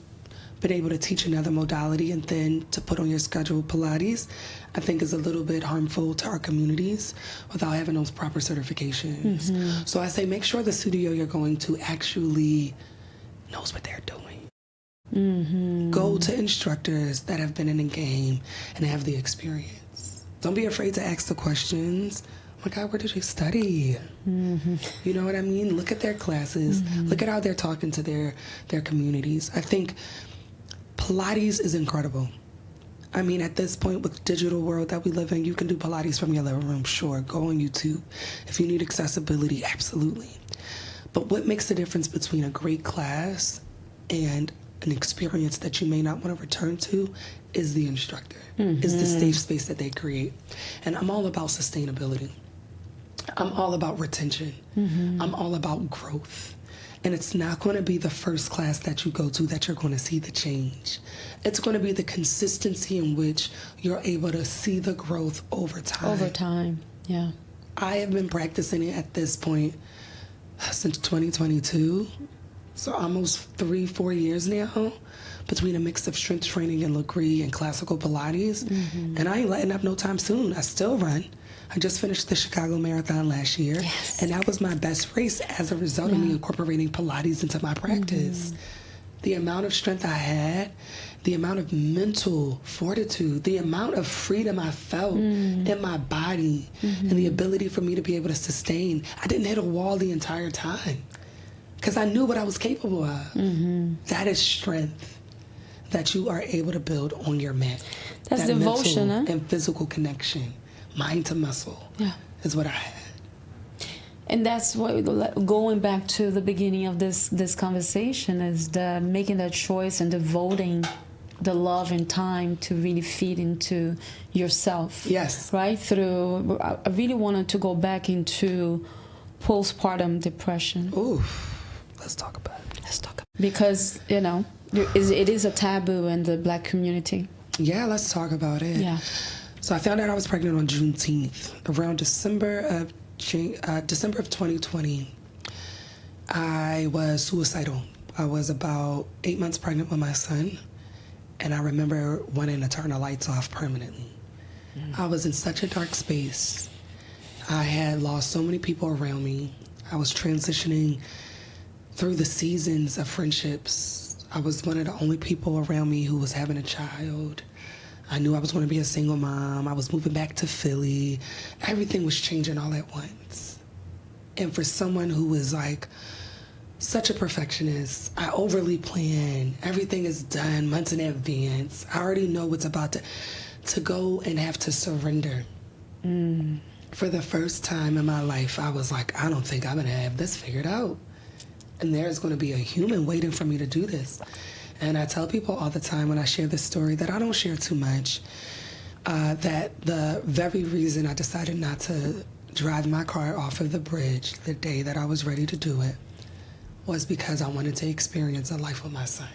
been able to teach another modality and then to put on your schedule Pilates, I think is a little bit harmful to our communities without having those proper certifications. So I say make sure the studio you're going to actually knows what they're doing. Go to instructors that have been in the game and have the experience. Don't be afraid to ask the questions. Oh my God, where did you study? You know what I mean? Look at their classes. Look at how they're talking to their communities. I think Pilates is incredible. I mean, at this point with digital world that we live in, you can do Pilates from your living room, sure. Go on YouTube. If you need accessibility, absolutely. But what makes the difference between a great class and an experience that you may not want to return to is the instructor, is the safe space that they create. And I'm all about sustainability. I'm all about retention. I'm all about growth. And it's not going to be the first class that you go to that you're going to see the change. It's going to be the consistency in which you're able to see the growth over time. Over time, yeah. I have been practicing it at this point since 2022. So almost 3-4 years now, between a mix of strength training and Legree and classical Pilates. And I ain't letting up no time soon. I still run. I just finished the Chicago Marathon last year, and that was my best race as a result of me incorporating Pilates into my practice. The amount of strength I had, the amount of mental fortitude, the amount of freedom I felt in my body, and the ability for me to be able to sustain. I didn't hit a wall the entire time because I knew what I was capable of. That is strength that you are able to build on your mat. That's that devotion, mental and physical connection. Mind to muscle is what I had. And that's what, going back to the beginning of this conversation, is the making that choice and devoting the love and time to really feed into yourself. Yes. Right? Through, I really wanted to go back into postpartum depression. Ooh, let's talk about it. Because, you know, it is a taboo in the Black community. Yeah, let's talk about it. Yeah. So I found out I was pregnant on Juneteenth. Around December of 2020, I was suicidal. I was about 8 months pregnant with my son, and I remember wanting to turn the lights off permanently. I was in such a dark space. I had lost so many people around me. I was transitioning through the seasons of friendships. I was one of the only people around me who was having a child. I knew I was going to be a single mom. I was moving back to Philly. Everything was changing all at once. And for someone who was like such a perfectionist, I overly plan. Everything is done months in advance. I already know what's about to go and have to surrender. For the first time in my life, I was like, I don't think I'm going to have this figured out. And there's going to be a human waiting for me to do this. And I tell people all the time when I share this story that I don't share too much, that the very reason I decided not to drive my car off of the bridge the day that I was ready to do it was because I wanted to experience a life with my son.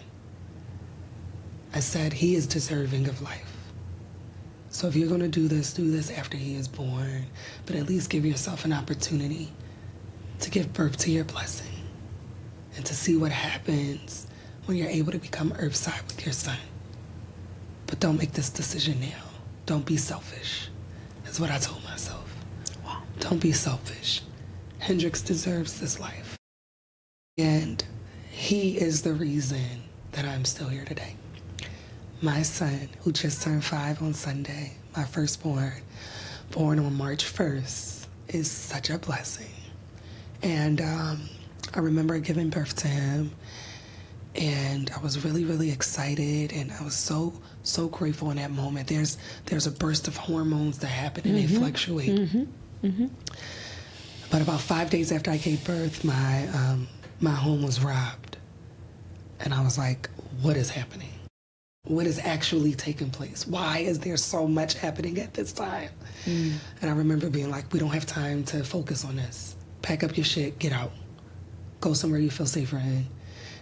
I said, he is deserving of life. So if you're going to do this after he is born, but at least give yourself an opportunity to give birth to your blessing and to see what happens when you're able to become earthside with your son. But don't make this decision now. Don't be selfish, is what I told myself. Wow. Don't be selfish. Hendrix deserves this life. And he is the reason that I'm still here today. My son, who just turned 5 on Sunday, my firstborn, born on March 1st, is such a blessing. And I remember giving birth to him, and I was really, really excited, and I was so grateful in that moment. There's a burst of hormones that happen, and they fluctuate. But about 5 days after I gave birth, my home was robbed. And I was like, what is happening? What is actually taking place? Why is there so much happening at this time? And I remember being like, we don't have time to focus on this. Pack up your shit, get out. Go somewhere you feel safer in.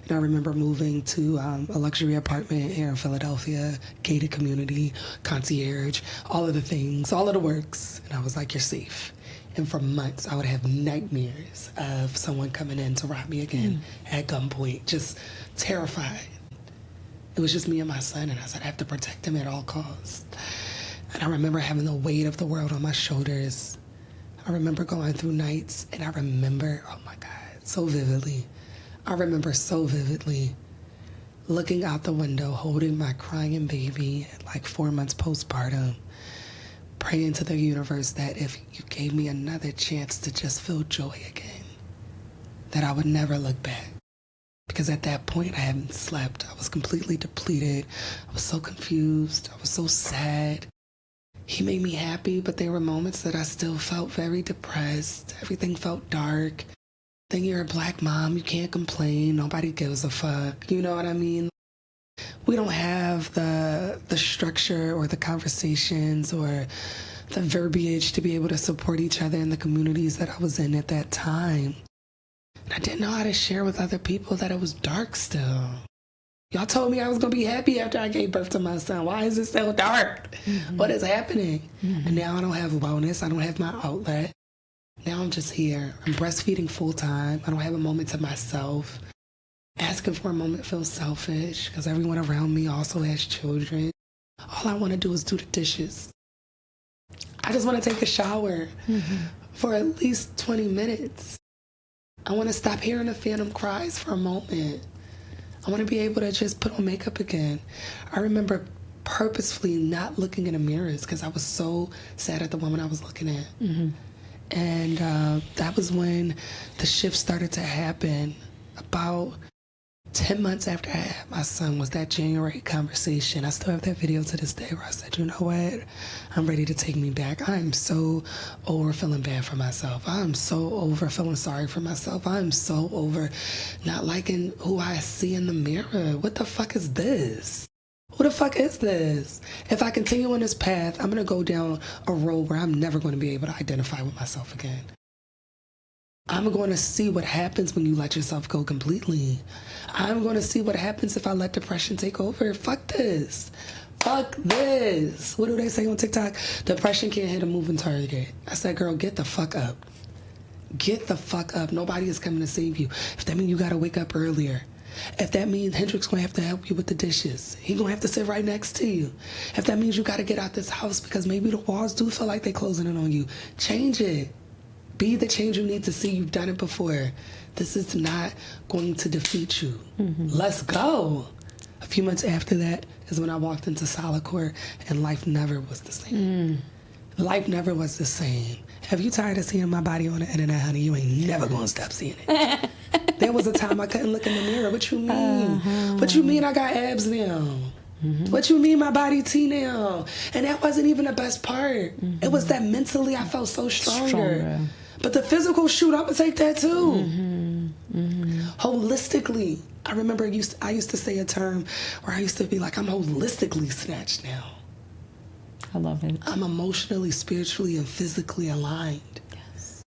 And I remember moving to a luxury apartment here in Philadelphia, gated community, concierge, all of the things, all of the works. And I was like, you're safe. And for months, I would have nightmares of someone coming in to rob me again at gunpoint, just terrified. It was just me and my son, and I said, I have to protect him at all costs. And I remember having the weight of the world on my shoulders. I remember going through nights, and I remember, oh my God, so vividly. I remember so vividly looking out the window, holding my crying baby at like 4 months postpartum, praying to the universe that if you gave me another chance to just feel joy again, that I would never look back. Because at that point, I hadn't slept. I was completely depleted. I was so confused. I was so sad. He made me happy, but there were moments that I still felt very depressed. Everything felt dark. Then you're a Black mom, you can't complain. Nobody gives a fuck. You know what I mean? we don't have the structure or the conversations or the verbiage to be able to support each other in the communities that I was in at that time. And I didn't know how to share with other people that it was dark still. Y'all told me I was going to be happy after I gave birth to my son. Why is it so dark? What is happening? And now I don't have wellness. I don't have my outlet. Now I'm just here. I'm breastfeeding full time. I don't have a moment to myself. Asking for a moment feels selfish because everyone around me also has children. All I want to do is do the dishes. I just want to take a shower for at least 20 minutes. I want to stop hearing the phantom cries for a moment. I want to be able to just put on makeup again. I remember purposefully not looking in the mirrors because I was so sad at the woman I was looking at. And that was when the shift started to happen. About 10 months after I had my son was that January conversation. I still have that video to this day where I said, you know what? I'm ready to take me back. I am so over feeling bad for myself. I am so over feeling sorry for myself. I am so over not liking who I see in the mirror. What the fuck is this? Who the fuck is this? If I continue on this path, I'm going to go down a road where I'm never going to be able to identify with myself again. I'm going to see what happens when you let yourself go completely. I'm going to see what happens if I let depression take over. Fuck this. Fuck this. What do they say on TikTok? Depression can't hit a moving target. I said, girl, get the fuck up. Get the fuck up. Nobody is coming to save you. If that means you got to wake up earlier. If that means Hendrix going to have to help you with the dishes. He going to have to sit right next to you. If that means you got to get out this house because maybe the walls do feel like they're closing in on you. Change it. Be the change you need to see. You've done it before. This is not going to defeat you. Let's go. A few months after that is when I walked into Solid and life never was the same. Life never was the same. Have you tired of seeing my body on the internet, honey? You ain't never going to stop seeing it. There was a time I couldn't look in the mirror. What you mean? What you mean I got abs now? What you mean my body T now? And that wasn't even the best part. It was that mentally I felt so stronger. But the physical, shoot, I'm going to take that too. Holistically. I remember I used to say a term where I used to be like, I'm holistically snatched now. I love it. I'm emotionally, spiritually, and physically aligned. Yes.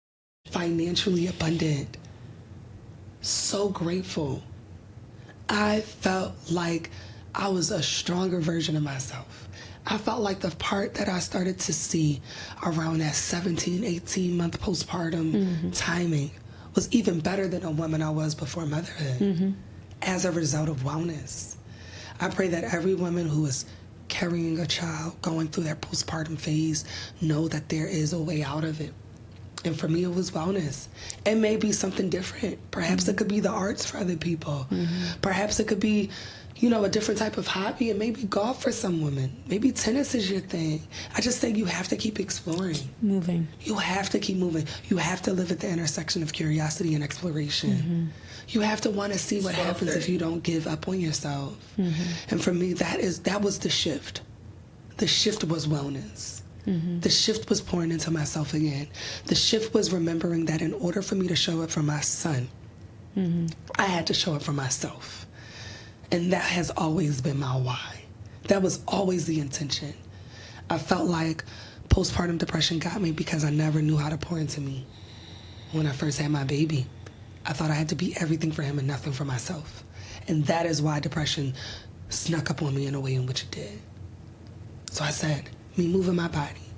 Financially abundant. So grateful. I felt like I was a stronger version of myself. I felt like the part that I started to see around that 17, 18-month postpartum timing was even better than a woman I was before motherhood as a result of wellness. I pray that every woman who is carrying a child, going through their postpartum phase, know that there is a way out of it. And for me, it was wellness. It may be something different. Perhaps it could be the arts for other people. Perhaps it could be, you know, a different type of hobby. It may be golf for some women. Maybe tennis is your thing. I just think you have to keep exploring. Moving. You have to keep moving. You have to live at the intersection of curiosity and exploration. You have to want to see what happens if you don't give up on yourself. And for me, that was the shift. The shift was wellness. The shift was pouring into myself again. The shift was remembering that in order for me to show up for my son, I had to show up for myself. And that has always been my why. That was always the intention. I felt like postpartum depression got me because I never knew how to pour into me. When I first had my baby, I thought I had to be everything for him and nothing for myself. And that is why depression snuck up on me in a way in which it did. So I said, me moving my body,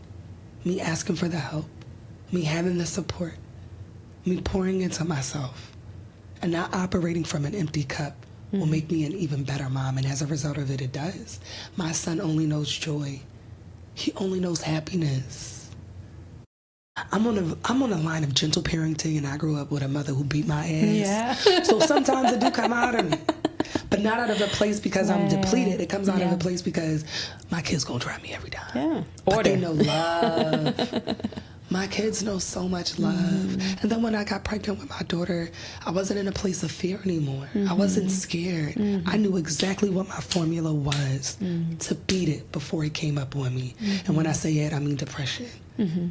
me asking for the help, me having the support, me pouring into myself, and not operating from an empty cup will make me an even better mom. And as a result of it, it does. My son only knows joy. He only knows happiness. I'm on a line of gentle parenting, and I grew up with a mother who beat my ass. Yeah. So sometimes it do come out of me. But not out of a place because I'm depleted. It comes out of a place because my kids gonna try me every time. Yeah. But they know love. My kids know so much love. And then when I got pregnant with my daughter, I wasn't in a place of fear anymore. I wasn't scared. I knew exactly what my formula was to beat it before it came up on me. And when I say it, I mean depression.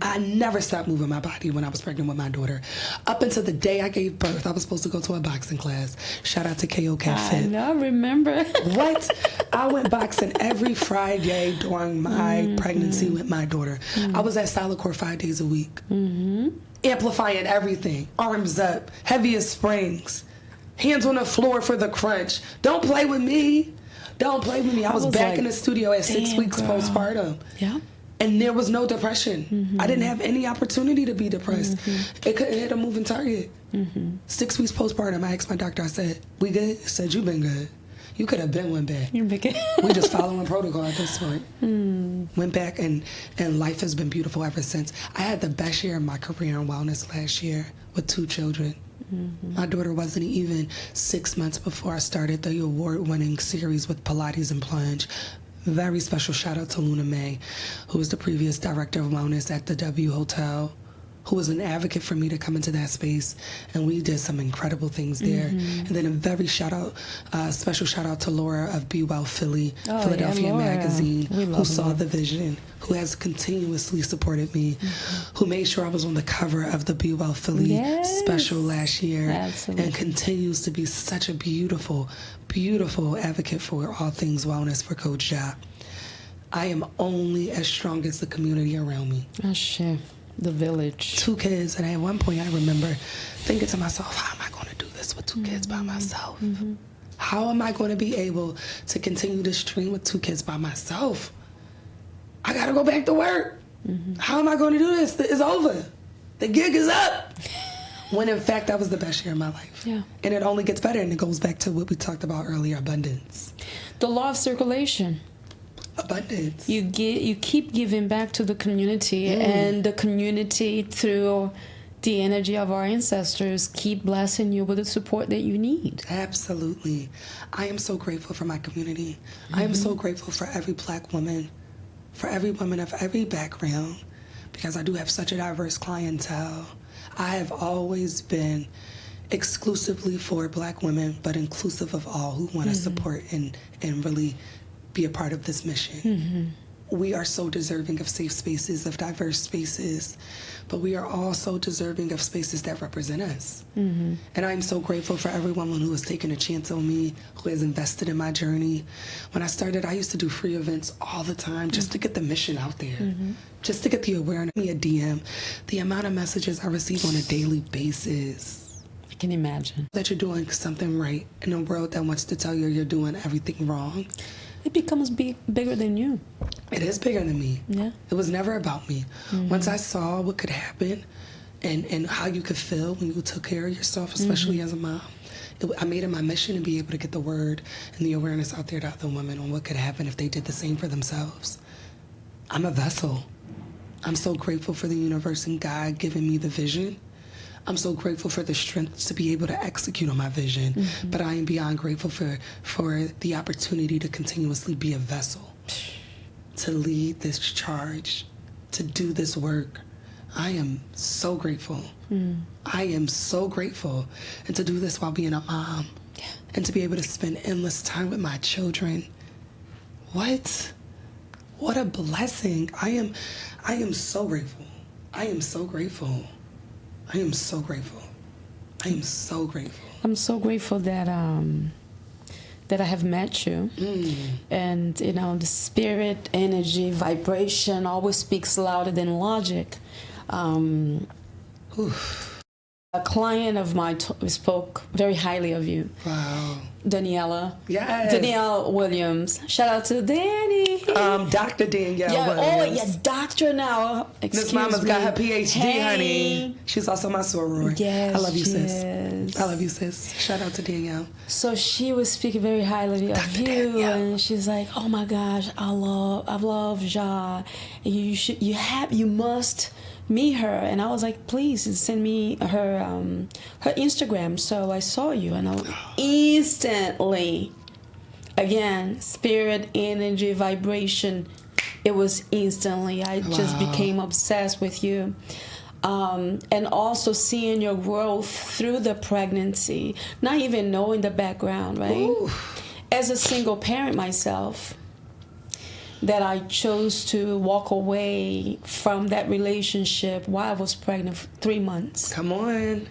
I never stopped moving my body when I was pregnant with my daughter. Up until the day I gave birth, I was supposed to go to a boxing class. Shout out to KO Cat Fit. I know, remember. What? I went boxing every Friday during my pregnancy with my daughter. I was at Solid Core 5 days a week. Amplifying everything. Arms up. Heavy as springs. Hands on the floor for the crunch. Don't play with me. Don't play with me. I was back in the studio at 6 weeks postpartum. Yeah. And there was no depression. I didn't have any opportunity to be depressed. It couldn't hit a moving target. 6 weeks postpartum, I asked my doctor, I said, we good? He said, you been good. You could have been went back. You're big. We just following protocol at this point. Went back and life has been beautiful ever since. I had the best year of my career in wellness last year with 2 children. My daughter wasn't even 6 months before I started the award-winning series with Pilates and Plunge. Very special shout out to Luna May, who was the previous director of wellness at the W Hotel, who was an advocate for me to come into that space, and we did some incredible things there. And then a very special shout out to Laura of Be Well Philly, Philadelphia Magazine, who saw the vision, who has continuously supported me, who made sure I was on the cover of the Be Well Philly special last year, and continues to be such a beautiful, beautiful advocate for all things wellness for Coach Zah. I am only as strong as the community around me. Oh, shit. The village. 2 kids, and at one point I remember thinking to myself, how am I going to do this with 2 kids by myself? How am I going to be able to continue this dream with 2 kids by myself? I got to go back to work. How am I going to do this? It's over. The gig is up. When in fact, that was the best year of my life. Yeah. And it only gets better, and it goes back to what we talked about earlier, abundance. The law of circulation. Abundance. You keep giving back to the community, and the community, through the energy of our ancestors, keep blessing you with the support that you need. Absolutely. I am so grateful for my community. I am so grateful for every Black woman, for every woman of every background, because I do have such a diverse clientele. I have always been exclusively for Black women, but inclusive of all who want to support and really be a part of this mission. We are so deserving of safe spaces, of diverse spaces, but we are also deserving of spaces that represent us. And I'm so grateful for every woman who has taken a chance on me, who has invested in my journey. When I started, I used to do free events all the time just to get the mission out there, just to get the awareness. Me a DM, the amount of messages I receive on a daily basis. I can imagine. That you're doing something right in a world that wants to tell you you're doing everything wrong. It becomes bigger than you. It is bigger than me. Yeah. It was never about me. Once I saw what could happen and how you could feel when you took care of yourself, especially as a mom, I made it my mission to be able to get the word and the awareness out there to other women on what could happen if they did the same for themselves. I'm a vessel. I'm so grateful for the universe and God giving me the vision. I'm so grateful for the strength to be able to execute on my vision, but I am beyond grateful for the opportunity to continuously be a vessel, to lead this charge, to do this work. I am so grateful. I am so grateful. And to do this while being a mom, and to be able to spend endless time with my children. What a blessing. I am so grateful. I am so grateful. I am so grateful. I am so grateful. I'm so grateful that I have met you. And, the spirit, energy, vibration always speaks louder than logic. A client of mine spoke very highly of you. Wow. Daniela. Yes. Danielle Williams. Shout out to Danny. Dr. Danielle Williams. Oh, yeah, doctor now. This mama's got her PhD, honey. She's also my soror. Yes, I love you, sis. I love you, sis. Shout out to Danielle. So she was speaking very highly of you, Danielle. And she's like, "Oh my gosh, I love Zah. You must meet her." And I was like, "Please send me her Instagram." So I saw you, and I instantly, again, spirit, energy, vibration. It was instantly. I just became obsessed with you. And also seeing your growth through the pregnancy, not even knowing the background, right? Ooh. As a single parent myself, that I chose to walk away from that relationship while I was pregnant for 3 months. Come on.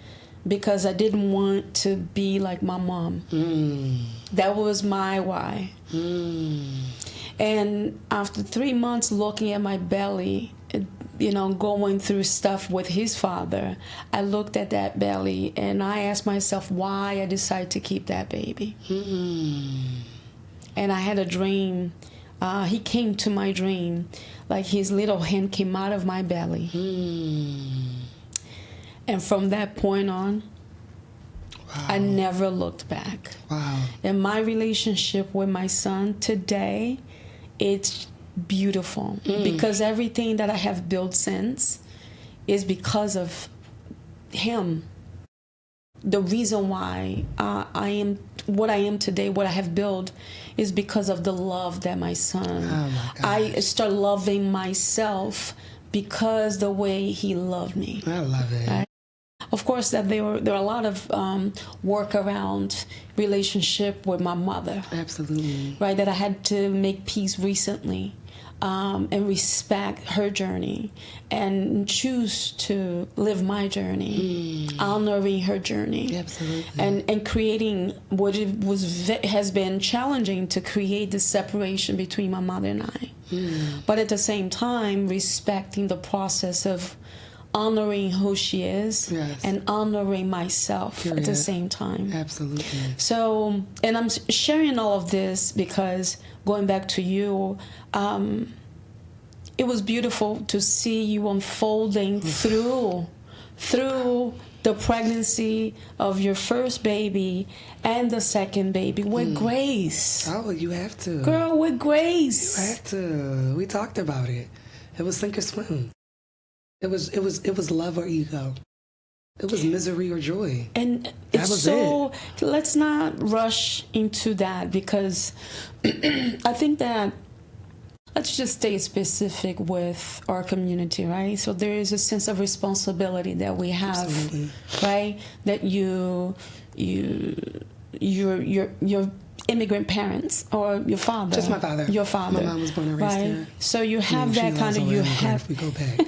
Because I didn't want to be like my mom. That was my why. And after 3 months looking at my belly, going through stuff with his father, I looked at that belly and I asked myself why I decided to keep that baby. And I had a dream. He came to my dream, like his little hand came out of my belly. And from that point on, wow. I never looked back. Wow. And my relationship with my son today, it's beautiful. Because everything that I have built since is because of him. The reason why I am what I am today, what I have built, is because of the love that my son. Oh my I start loving myself because the way he loved me. I love it. Right? Of course, that there are a lot of work around relationship with my mother. Absolutely. Right, that I had to make peace recently, and respect her journey, and choose to live my journey, honoring her journey. Absolutely. And creating what has been challenging to create the separation between my mother and I. But at the same time, respecting the process of honoring who she is, yes. and honoring myself at the same time. Absolutely. So, and I'm sharing all of this because, going back to you, it was beautiful to see you unfolding through the pregnancy of your first baby and the second baby with grace. Oh, you have to. Girl, with grace. You have to. We talked about it. It was sink or swim. It was love or ego. It was misery or joy. And it's let's not rush into that, because I think that let's just stay specific with our community, right? So there is a sense of responsibility that we have, absolutely. Right? That your immigrant parents, or your father. Just my father. Your father. My mom was born and raised here. So you have that kind of, you have. If we go back.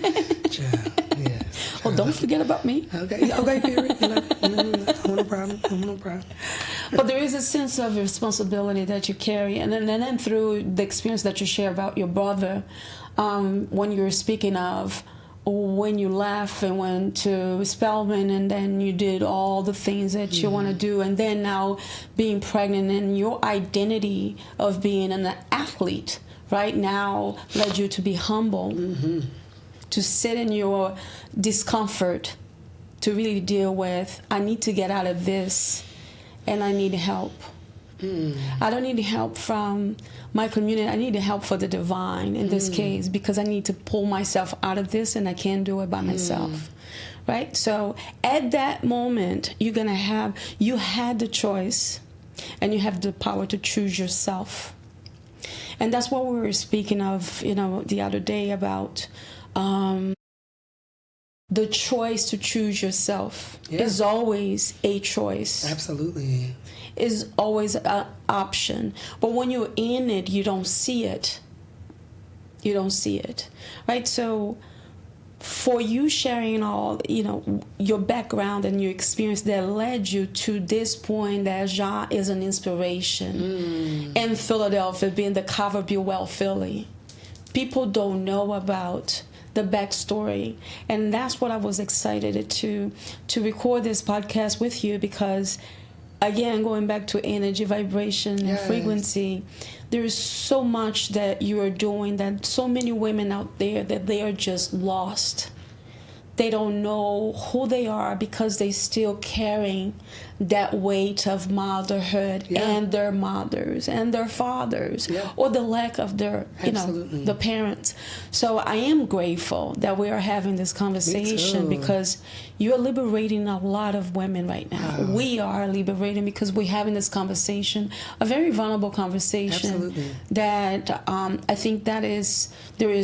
Yes. Oh, don't forget about me. Okay, period. I want no problem. But there is a sense of responsibility that you carry, and then through the experience that you share about your brother, when you were speaking of when you left and went to Spelman, and then you did all the things that you want to do, and then now being pregnant, and your identity of being an athlete right now led you to be humble, to sit in your discomfort, to really deal with, I need to get out of this, and I need help. I don't need help from my community. I need help for the divine in this case, because I need to pull myself out of this, and I can't do it by myself. Right? So at that moment, you had the choice, and you have the power to choose yourself. And that's what we were speaking of, the other day about the choice to choose yourself is always a choice. Absolutely. Is always an option. But when you're in it, you don't see it. You don't see it. Right? So for you sharing all, your background and your experience that led you to this point that ZHA is an inspiration in Philadelphia, being the Carver Well Philly. People don't know about the backstory, and that's what I was excited to record this podcast with you, because again, going back to energy, vibration, and frequency, there is so much that you are doing, that so many women out there, that they are just lost. They don't know who they are, because they still carrying that weight of motherhood and their mothers and their fathers, or the lack of their, the parents. So I am grateful that we are having this conversation, because you're liberating a lot of women right now. Wow. We are liberating, because we're having this conversation, a very vulnerable conversation. That I think there is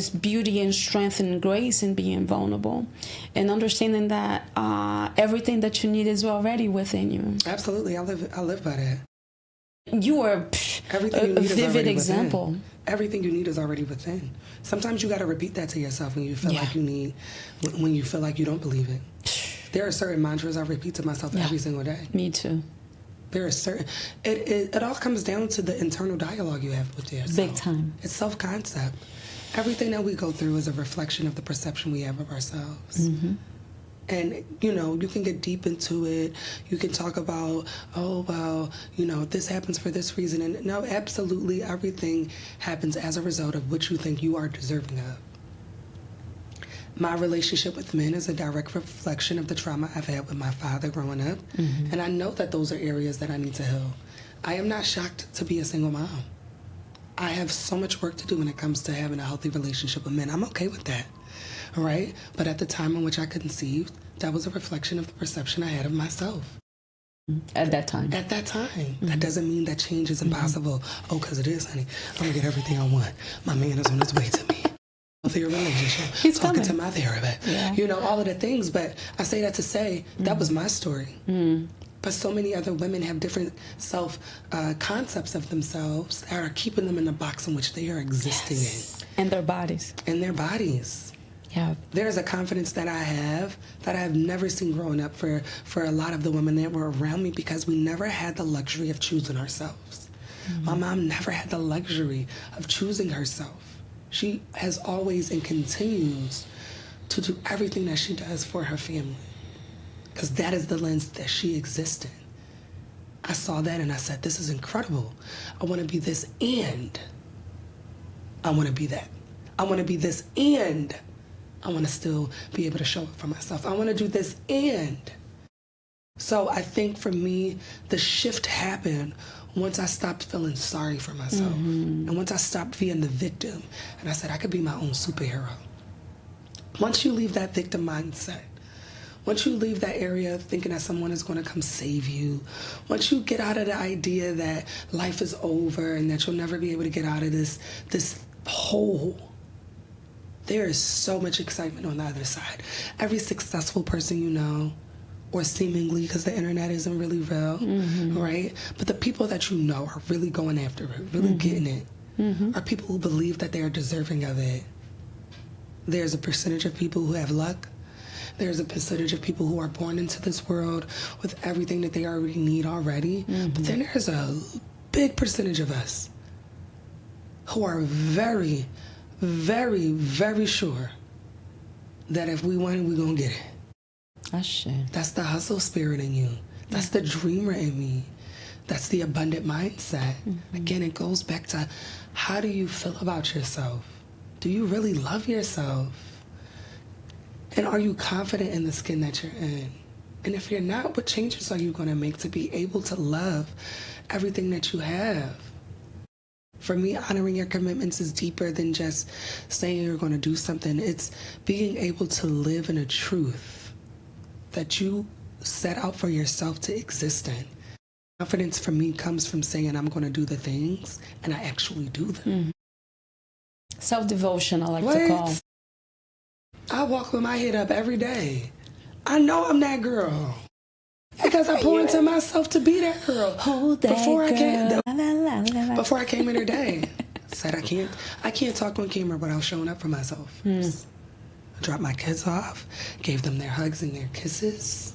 beauty and strength and grace in being vulnerable, and understanding that everything that you need is already within you. Absolutely. I live by that. You are Everything you need is vivid already example. Within. Everything you need is already within. Sometimes you got to repeat that to yourself when you feel like you need, when you feel like you don't believe it. There are certain mantras I repeat to myself every single day. Me too. There are certain, it all comes down to the internal dialogue you have with yourself. Big time. It's self-concept. Everything that we go through is a reflection of the perception we have of ourselves. Mm-hmm. And, you know, you can get deep into it. You can talk about, oh, well, you know, this happens for this reason. And no, absolutely everything happens as a result of what you think you are deserving of. My relationship with men is a direct reflection of the trauma I've had with my father growing up. Mm-hmm. And I know that those are areas that I need to heal. I am not shocked to be a single mom. I have so much work to do when it comes to having a healthy relationship with men. I'm okay with that. All right? But at the time in which I conceived, that was a reflection of the perception I had of myself. At that time. At that time. Mm-hmm. That doesn't mean that change is impossible. Mm-hmm. Oh, because it is, honey. I'm going to get everything I want. My man is on his way to me. Healthier relationship. He's talking coming. to my therapist. Yeah. You know, all of the things. But I say that to say, that was my story. Mm-hmm. But so many other women have different concepts of themselves that are keeping them in the box in which they are existing in. And their bodies. And their bodies. Yeah. There's a confidence that I have that I've never seen growing up for a lot of the women that were around me, because we never had the luxury of choosing ourselves. Mm-hmm. My mom never had the luxury of choosing herself. She has always and continues to do everything that she does for her family, because that is the lens that she exists in. I saw that and I said, this is incredible. I want to be this and I want to be that. I want to be this and I want to still be able to show up for myself. I want to do this and. So I think for me, the shift happened once I stopped feeling sorry for myself. Mm-hmm. And once I stopped being the victim and I said, I could be my own superhero. Once you leave that victim mindset, once you leave that area thinking that someone is going to come save you, once you get out of the idea that life is over and that you'll never be able to get out of this hole, there is so much excitement on the other side. Every successful person you know, or seemingly, because the internet isn't really real, mm-hmm. right? But the people that you know are really going after it, really mm-hmm. getting it, mm-hmm. are people who believe that they are deserving of it. There's a percentage of people who have luck. There's a percentage of people who are born into this world with everything that they already need already. Mm-hmm. But then there's a big percentage of us who are very, very, very sure that if we want it, we're going to get it. That's the hustle spirit in you. That's the dreamer in me. That's the abundant mindset. Mm-hmm. Again, it goes back to, how do you feel about yourself? Do you really love yourself? And are you confident in the skin that you're in? And if you're not, what changes are you going to make to be able to love everything that you have? For me, honoring your commitments is deeper than just saying you're going to do something. It's being able to live in a truth that you set out for yourself to exist in. Confidence for me comes from saying I'm going to do the things and I actually do them. Mm-hmm. Self-devotion, I like to call. I walk with my head up every day. I know I'm that girl because I pour into myself to be that girl. Hold that before I came in her day. Said I can't talk on camera without showing up for myself. I dropped my kids off, gave them their hugs and their kisses,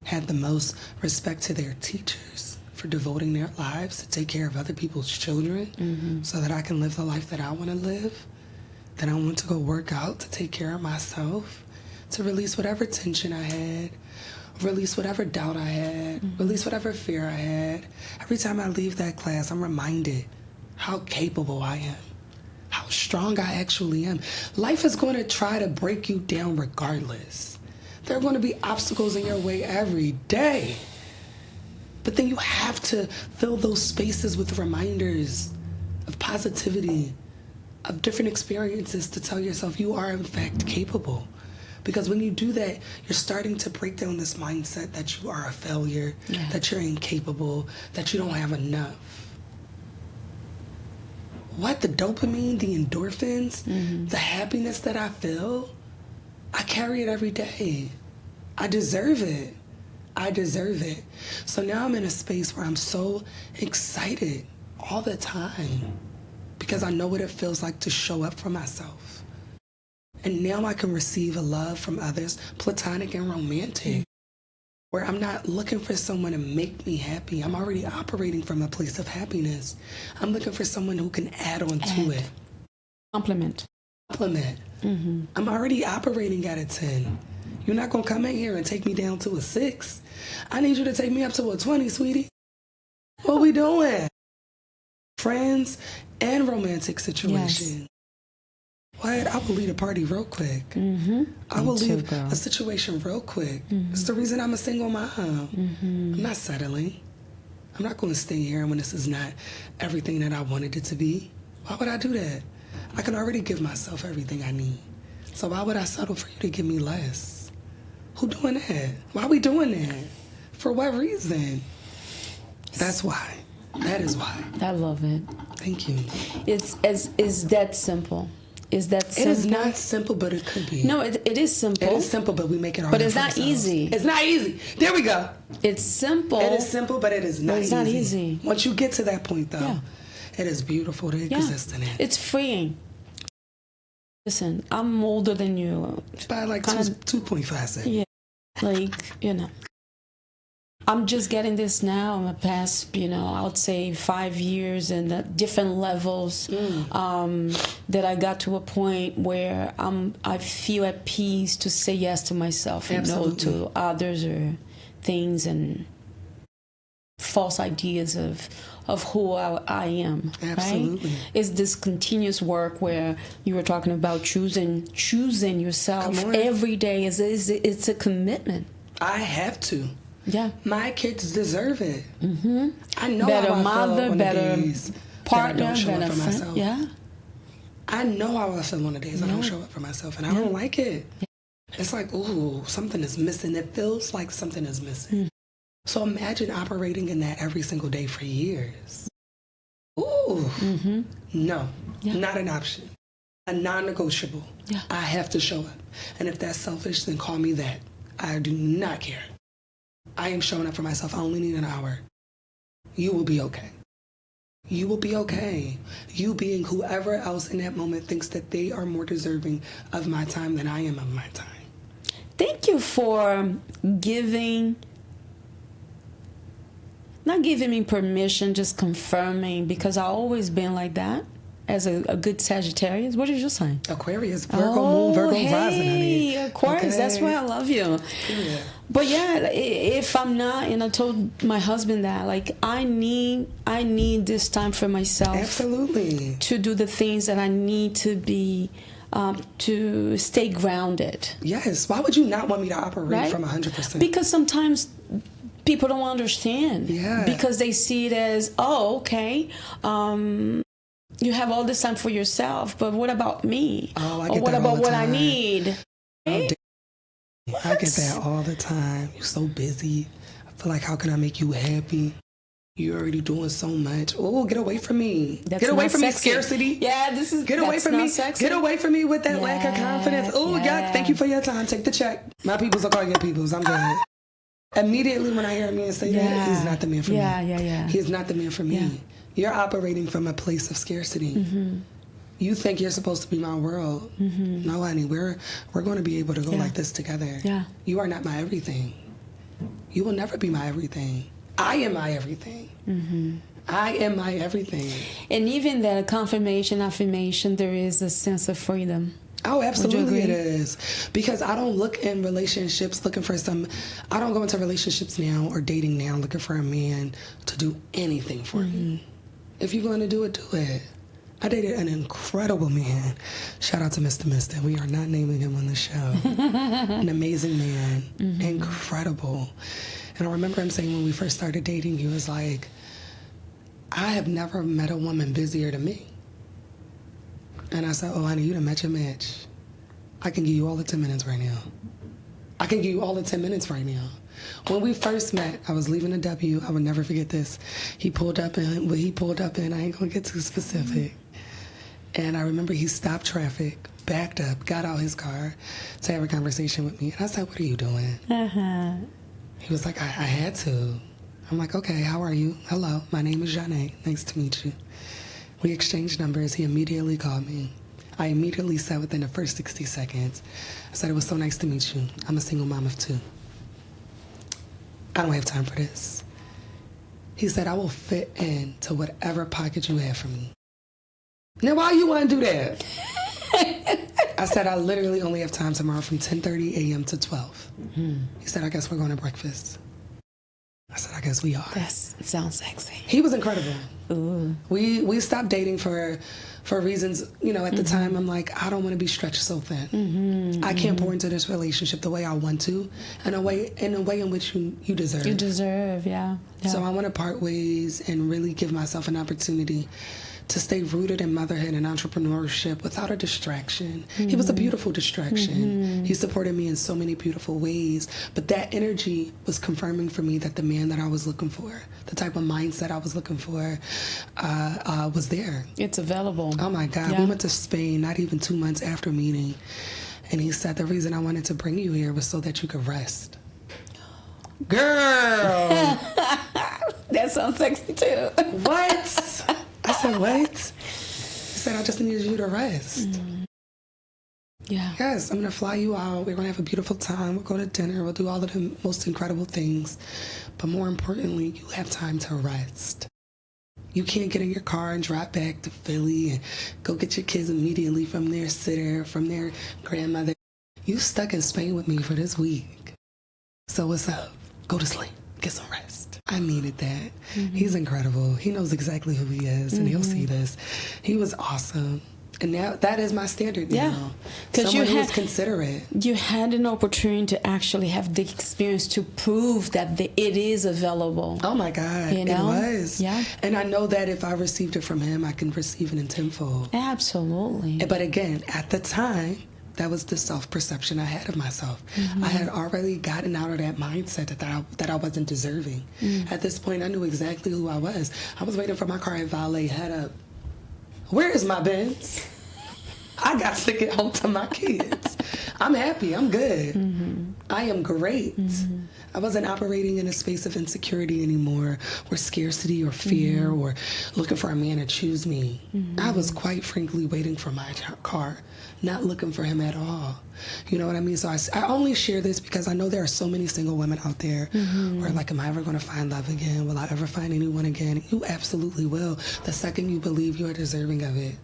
had the most respect to their teachers for devoting their lives to take care of other people's children so that I can live the life that I want to live. Then I went to go work out to take care of myself, to release whatever tension I had, release whatever doubt I had, release whatever fear I had. Every time I leave that class, I'm reminded how capable I am, how strong I actually am. Life is going to try to break you down regardless. There are going to be obstacles in your way every day. But then you have to fill those spaces with reminders of positivity, of different experiences to tell yourself you are in fact capable. Because when you do that, you're starting to break down this mindset that you are a failure, that you're incapable, that you don't have enough. What? The dopamine, the endorphins, the happiness that I feel, I carry it every day. I deserve it. I deserve it. So now I'm in a space where I'm so excited all the time because I know what it feels like to show up for myself. And now I can receive a love from others, platonic and romantic, where I'm not looking for someone to make me happy. I'm already operating from a place of happiness. I'm looking for someone who can add on to it. Compliment. I'm already operating at a 10. You're not going to come in here and take me down to a 6. I need you to take me up to a 20, sweetie. What we doing? Friends and romantic situation. Yes. What? I will leave a party real quick. I will leave a situation real quick. It's the reason I'm a single mom. I'm not settling. I'm not going to stay here when this is not everything that I wanted it to be. Why would I do that? I can already give myself everything I need. So why would I settle for you to give me less? Who doing that? Why are we doing that? For what reason? That's why. That is why. I love it. Thank you. It's that simple. Is that simple? It is not simple, but it could be. No, it is simple. It is simple, but we make it hard. But it's not easy. It's not easy. There we go. It's simple. It is simple, but it is not easy. It's not easy. Once you get to that point, though, it is beautiful to exist in it. It's freeing. Listen, I'm older than you. By like 2.5 seconds. Yeah. Like, I'm just getting this now in the past, I would say 5 years and at different levels that I got to a point where I feel at peace to say yes to myself and no to others or things and false ideas of who I am. Absolutely. Right? It's this continuous work where you were talking about choosing yourself every day. It's a commitment. I have to. Yeah. My kids deserve it. I know better how I mother, feel on better the days partner, that I don't show better up for friend. myself. Yeah. I know how I feel on the days I don't show up for myself, and I don't like it. It's like, ooh, something is missing. It feels like something is missing. So imagine operating in that every single day for years. Ooh. No, not an option. A non-negotiable. Yeah. I have to show up. And if that's selfish, then call me that. I do not care. I am showing up for myself. I only need an hour. You will be okay. You will be okay. You being whoever else in that moment thinks that they are more deserving of my time than I am of my time. Thank you for not giving me permission, just confirming, because I've always been like that as a good Sagittarius. What is your sign? Aquarius, Virgo moon, Virgo rising, honey. Aquarius, that's why I love you. Yeah. But if I'm not, and I told my husband that, like, I need this time for myself. Absolutely. To do the things that I need to be, to stay grounded. Yes. Why would you not want me to operate from 100%? Because sometimes people don't understand. Yeah. Because they see it as, okay, you have all this time for yourself, but what about me? Oh, I get what that about all the what time. I need? Oh, I get that all the time. You're so busy. I feel like, how can I make you happy? You're already doing so much. Oh, get away from me. Get away from sexy. Me, scarcity. Yeah, Get away from me. Sexy. Get away from me with that lack of confidence. Oh, yeah. Thank you for your time. Take the check. My peoples will call your peoples. I'm good. Immediately when I hear a man say that, he's not the man for me. Yeah. He's not the man for me. Yeah. You're operating from a place of scarcity. You think you're supposed to be my world. No, honey, we're going to be able to go like this together. Yeah. You are not my everything. You will never be my everything. I am my everything. I am my everything. And even that confirmation, affirmation, there is a sense of freedom. Oh, absolutely it is. Because I don't look in relationships looking for I don't go into relationships now or dating now looking for a man to do anything for me. If you're going to do it, do it. I dated an incredible man. Shout out to Mr. Mister. We are not naming him on the show. An amazing man. Incredible. And I remember him saying when we first started dating, he was like, I have never met a woman busier than me. And I said, oh, honey, you done met your match. I can give you all the 10 minutes right now. I can give you all the 10 minutes right now. When we first met, I was leaving a W. I would never forget this. He pulled up in, I ain't gonna get too specific. And I remember he stopped traffic, backed up, got out his car to have a conversation with me. And I said, what are you doing? He was like, I had to. I'm like, okay, how are you? Hello, my name is Viviane. Nice to meet you. We exchanged numbers. He immediately called me. I immediately said within the first 60 seconds, I said, it was so nice to meet you. I'm a single mom of 2. I don't have time for this. He said, I will fit into whatever pocket you have for me. Now, why you want to do that? I said, I literally only have time tomorrow from 10:30 a.m. to 12. Mm-hmm. He said, I guess we're going to breakfast. I said, I guess we are. That sounds sexy. He was incredible. Ooh. We stopped dating for reasons, at the time, I'm like, I don't want to be stretched so thin. Mm-hmm. I can't pour into this relationship the way I want to, and a way in which you deserve. You deserve, yeah. So I want to part ways and really give myself an opportunity to stay rooted in motherhood and entrepreneurship without a distraction. Mm-hmm. He was a beautiful distraction. Mm-hmm. He supported me in so many beautiful ways, but that energy was confirming for me that the man that I was looking for, the type of mindset I was looking for, was there. It's available. Oh my God. Yeah. We went to Spain not even 2 months after meeting, and he said, the reason I wanted to bring you here was so that you could rest. Girl! That sounds sexy too. What? I said, what? He said, I just needed you to rest. Mm-hmm. Yeah. Yes, I'm going to fly you out. We're going to have a beautiful time. We'll go to dinner. We'll do all of the most incredible things. But more importantly, you have time to rest. You can't get in your car and drive back to Philly and go get your kids immediately from their sitter, from their grandmother. You stuck in Spain with me for this week. So what's up? Go to sleep. Get some rest. I needed that. Mm-hmm. He's incredible. He knows exactly who he is, and he'll see this. He was awesome. And now that is my standard now. Because someone who is considerate. You had an opportunity to actually have the experience to prove that it is available. Oh my God. It was. Yeah. And I know that if I received it from him, I can receive it in tenfold. Absolutely. But again, at the time, that was the self-perception I had of myself. Mm-hmm. I had already gotten out of that mindset that I wasn't deserving. Mm. At this point, I knew exactly who I was. I was waiting for my car at valet, head up. Where is my Benz? I got to get home to my kids. I'm happy. I'm good. Mm-hmm. I am great. Mm-hmm. I wasn't operating in a space of insecurity anymore, or scarcity, or fear, or looking for a man to choose me. Mm-hmm. I was quite frankly waiting for my car, not looking for him at all. You know what I mean? So I only share this because I know there are so many single women out there who are like, am I ever going to find love again? Will I ever find anyone again? You absolutely will, the second you believe you are deserving of it.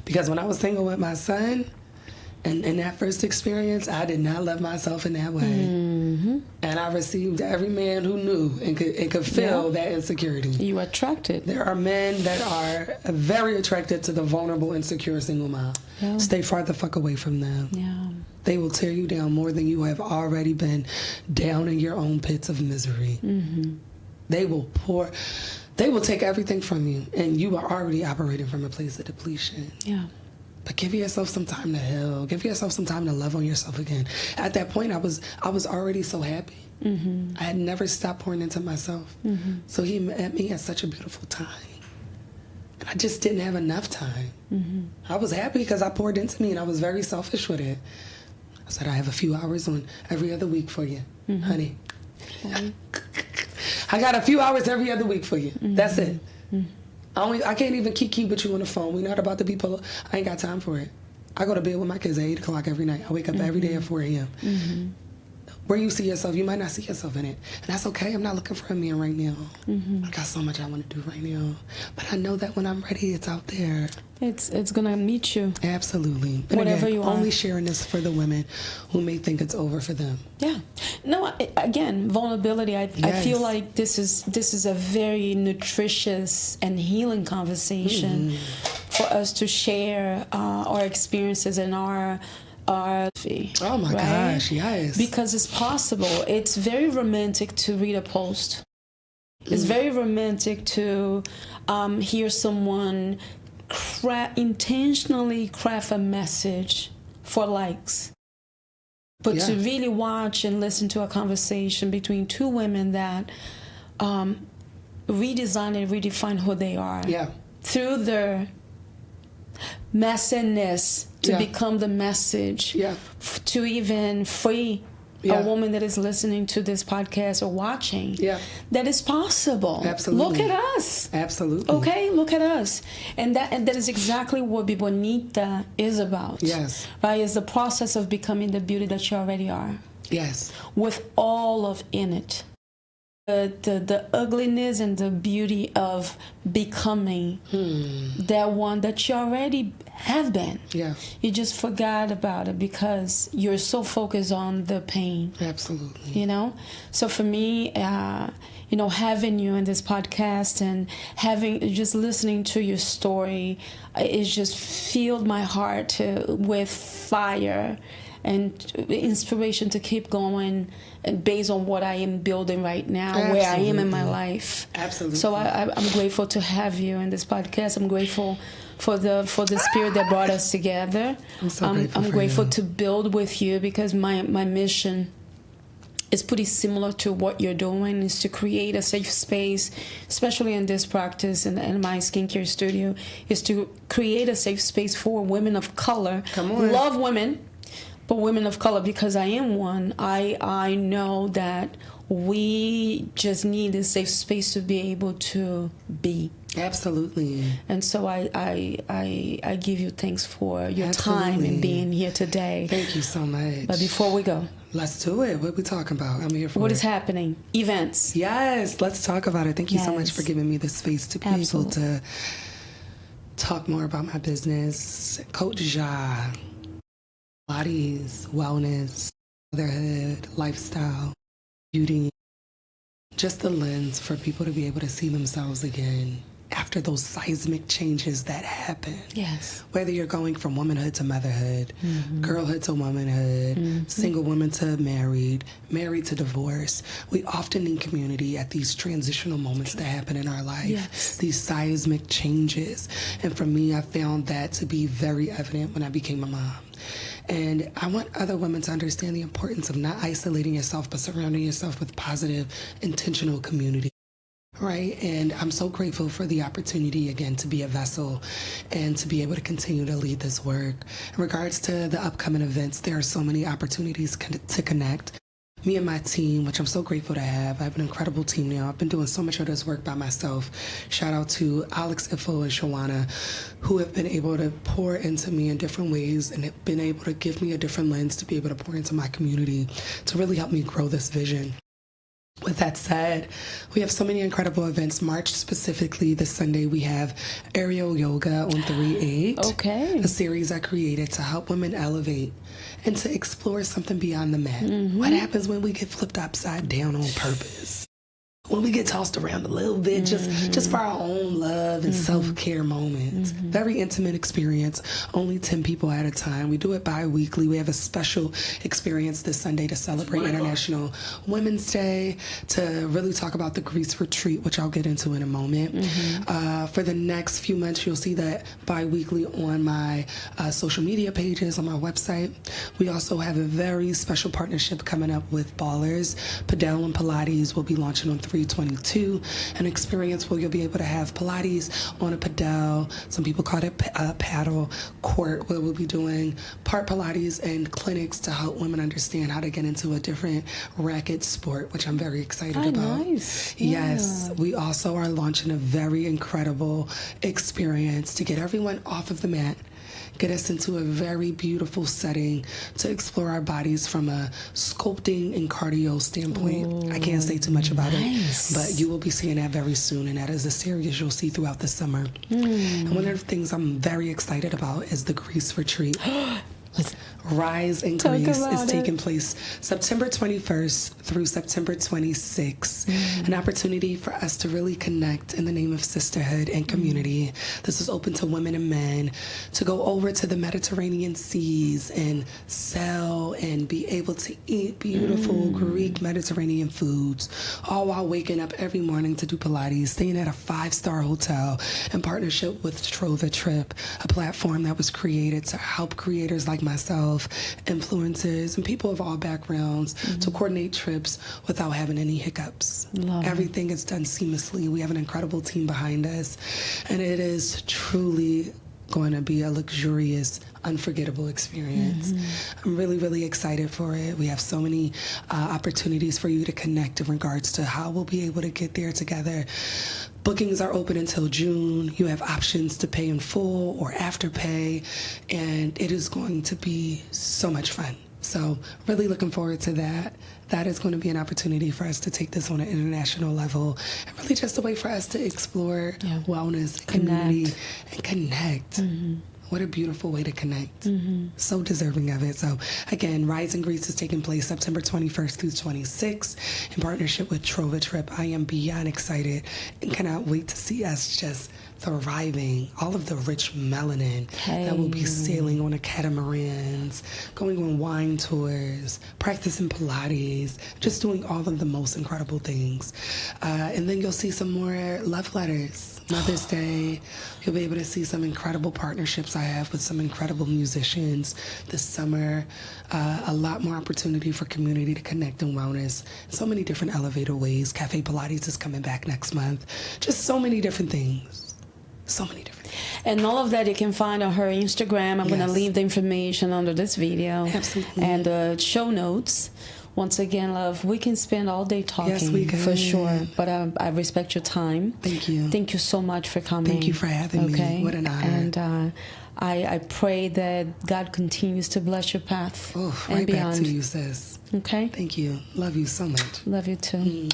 Because when I was single with my son, and in that first experience, I did not love myself in that way. Mm-hmm. And I received every man who knew and could feel that insecurity. You attracted. There are men that are very attracted to the vulnerable, insecure single mom. Yeah. Stay far the fuck away from them. Yeah. They will tear you down more than you have already been down in your own pits of misery. Mm-hmm. They will take everything from you, and you are already operating from a place of depletion. Yeah. But give yourself some time to heal. Give yourself some time to love on yourself again. At that point, I was already so happy. Mm-hmm. I had never stopped pouring into myself. Mm-hmm. So he met me at such a beautiful time. And I just didn't have enough time. Mm-hmm. I was happy because I poured into me, and I was very selfish with it. I said, I have a few hours on every other week for you, honey. Mm-hmm. I got a few hours every other week for you. Mm-hmm. That's it. Mm-hmm. I can't even kiki with you on the phone. We're not about to be I ain't got time for it. I go to bed with my kids at 8 o'clock every night. I wake up every day at 4 a.m. Mm-hmm. Where you see yourself, you might not see yourself in it. And that's okay. I'm not looking for a man right now. Mm-hmm. I got so much I want to do right now. But I know that when I'm ready, it's out there. It's going to meet you. Absolutely. And whatever again, you are. Only sharing this for the women who may think it's over for them. Yeah. No, again, vulnerability. I feel like this is a very nutritious and healing conversation for us to share our experiences and our oh my gosh, yes. Because it's possible. It's very romantic to read a post. It's very romantic to hear someone intentionally craft a message for likes. But to really watch and listen to a conversation between two women that redesign and redefine who they are through their messiness to become the message to even free a woman that is listening to this podcast or watching, that is possible. Absolutely. Look at us. Absolutely. Okay, look at us. And that is exactly what Be Bonita is about. Yes. Right? It's the process of becoming the beauty that you already are. Yes. With all of in it. The ugliness and the beauty of becoming that one that you already have been. Yeah. You just forgot about it because you're so focused on the pain. Absolutely. You know? So for me, having you in this podcast and just listening to your story, it just filled my heart with fire and inspiration to keep going, and based on what I am building right now, where I am in my life. Absolutely. So I'm grateful to have you in this podcast. I'm grateful for the spirit that brought us together. I'm grateful to build with you, because my mission is pretty similar to what you're doing, is to create a safe space, especially in this practice and in my skincare studio, is to create a safe space for women of color. Come on. Love women, but women of color, because I am one. I know that we just need a safe space to be able to be. Absolutely. And so I give you thanks for your time and being here today. Thank you so much. But before we go, let's do it. What are we talking about? I'm here for what is happening? Events. Yes, let's talk about it. Thank you so much for giving me the space to be able to talk more about my business. Coach Zah. Pilates, wellness, motherhood, lifestyle, beauty, just the lens for people to be able to see themselves again after those seismic changes that happen. Yes. Whether you're going from womanhood to motherhood, girlhood to womanhood, single woman to married, married to divorce, we often need community at these transitional moments that happen in our life, these seismic changes. And for me, I found that to be very evident when I became a mom. And I want other women to understand the importance of not isolating yourself, but surrounding yourself with positive, intentional community. Right? And I'm so grateful for the opportunity again to be a vessel and to be able to continue to lead this work. In regards to the upcoming events, there are so many opportunities to connect. Me and my team, which I'm so grateful to have. I have an incredible team now. I've been doing so much of this work by myself. Shout out to Alex Ifo and Shawana, who have been able to pour into me in different ways and have been able to give me a different lens to be able to pour into my community to really help me grow this vision. With that said, we have so many incredible events. March specifically, this Sunday, we have Aerial Yoga on 3/8. Okay. A series I created to help women elevate and to explore something beyond the mat. What happens when we get flipped upside down on purpose? When we get tossed around a little bit, just for our own love and self-care moments. Very intimate experience, only 10 people at a time. We do it bi-weekly. We have a special experience this Sunday to celebrate International Women's Day, to really talk about the Greece retreat, which I'll get into in a moment. For the next few months, you'll see that bi-weekly on my social media pages, on my website. We also have a very special partnership coming up with Ballers. Padel and Pilates will be launching on 3/22, an experience where you'll be able to have Pilates on a padel. Some people call it a paddle court, where we'll be doing part Pilates and clinics to help women understand how to get into a different racket sport, which I'm very excited about. Nice. Yes. We also are launching a very incredible experience to get everyone off of the mat, get us into a very beautiful setting to explore our bodies from a sculpting and cardio standpoint. I can't say too much about it, but you will be seeing that very soon, and that is a series you'll see throughout the summer. And one of the things I'm very excited about is the Greece retreat. Rise in Greece is taking place September 21st through September 26th. An opportunity for us to really connect in the name of sisterhood and community. This is open to women and men to go over to the Mediterranean seas and sail and be able to eat beautiful Greek Mediterranean foods, all while waking up every morning to do Pilates, staying at a 5-star hotel in partnership with Trova Trip, a platform that was created to help creators like myself, influencers, and people of all backgrounds to coordinate trips without having any hiccups. Everything is done seamlessly. We have an incredible team behind us, and it is truly going to be a luxurious, unforgettable experience. I'm really, really excited for it. We have so many opportunities for you to connect in regards to how we'll be able to get there together. Bookings are open until June. You have options to pay in full or afterpay, and it is going to be so much fun. So really looking forward to that. That is going to be an opportunity for us to take this on an international level, and really just a way for us to explore wellness, community, and connect. What a beautiful way to connect. So deserving of it. So again, Rides and Greets is taking place September 21st through 26th in partnership with Trova Trip. I am beyond excited and cannot wait to see us just thriving. All of the rich melanin that will be sailing on the catamarans, going on wine tours, practicing Pilates, just doing all of the most incredible things. And then you'll see some more love letters. Mother's Day, you'll be able to see some incredible partnerships I have with some incredible musicians this summer. A lot more opportunity for community to connect in wellness. So many different elevator ways. Cafe Pilates is coming back next month. Just so many different things. So many different things. And all of that you can find on her Instagram. I'm going to leave the information under this video. Absolutely. And the show notes. Once again, love, we can spend all day talking. Yes, we can. For sure. But I respect your time. Thank you. Thank you so much for coming. Thank you for having me. What an honor. And I pray that God continues to bless your path and right beyond. Back to you, sis. Okay? Thank you. Love you so much. Love you too.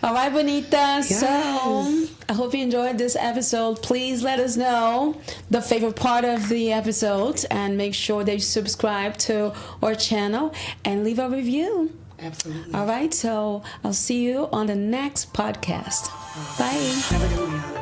All right, Bonita. Yes. So I hope you enjoyed this episode. Please let us know the favorite part of the episode and make sure that you subscribe to our channel and leave a review. Absolutely. All right, so I'll see you on the next podcast. Bye. Have a good one.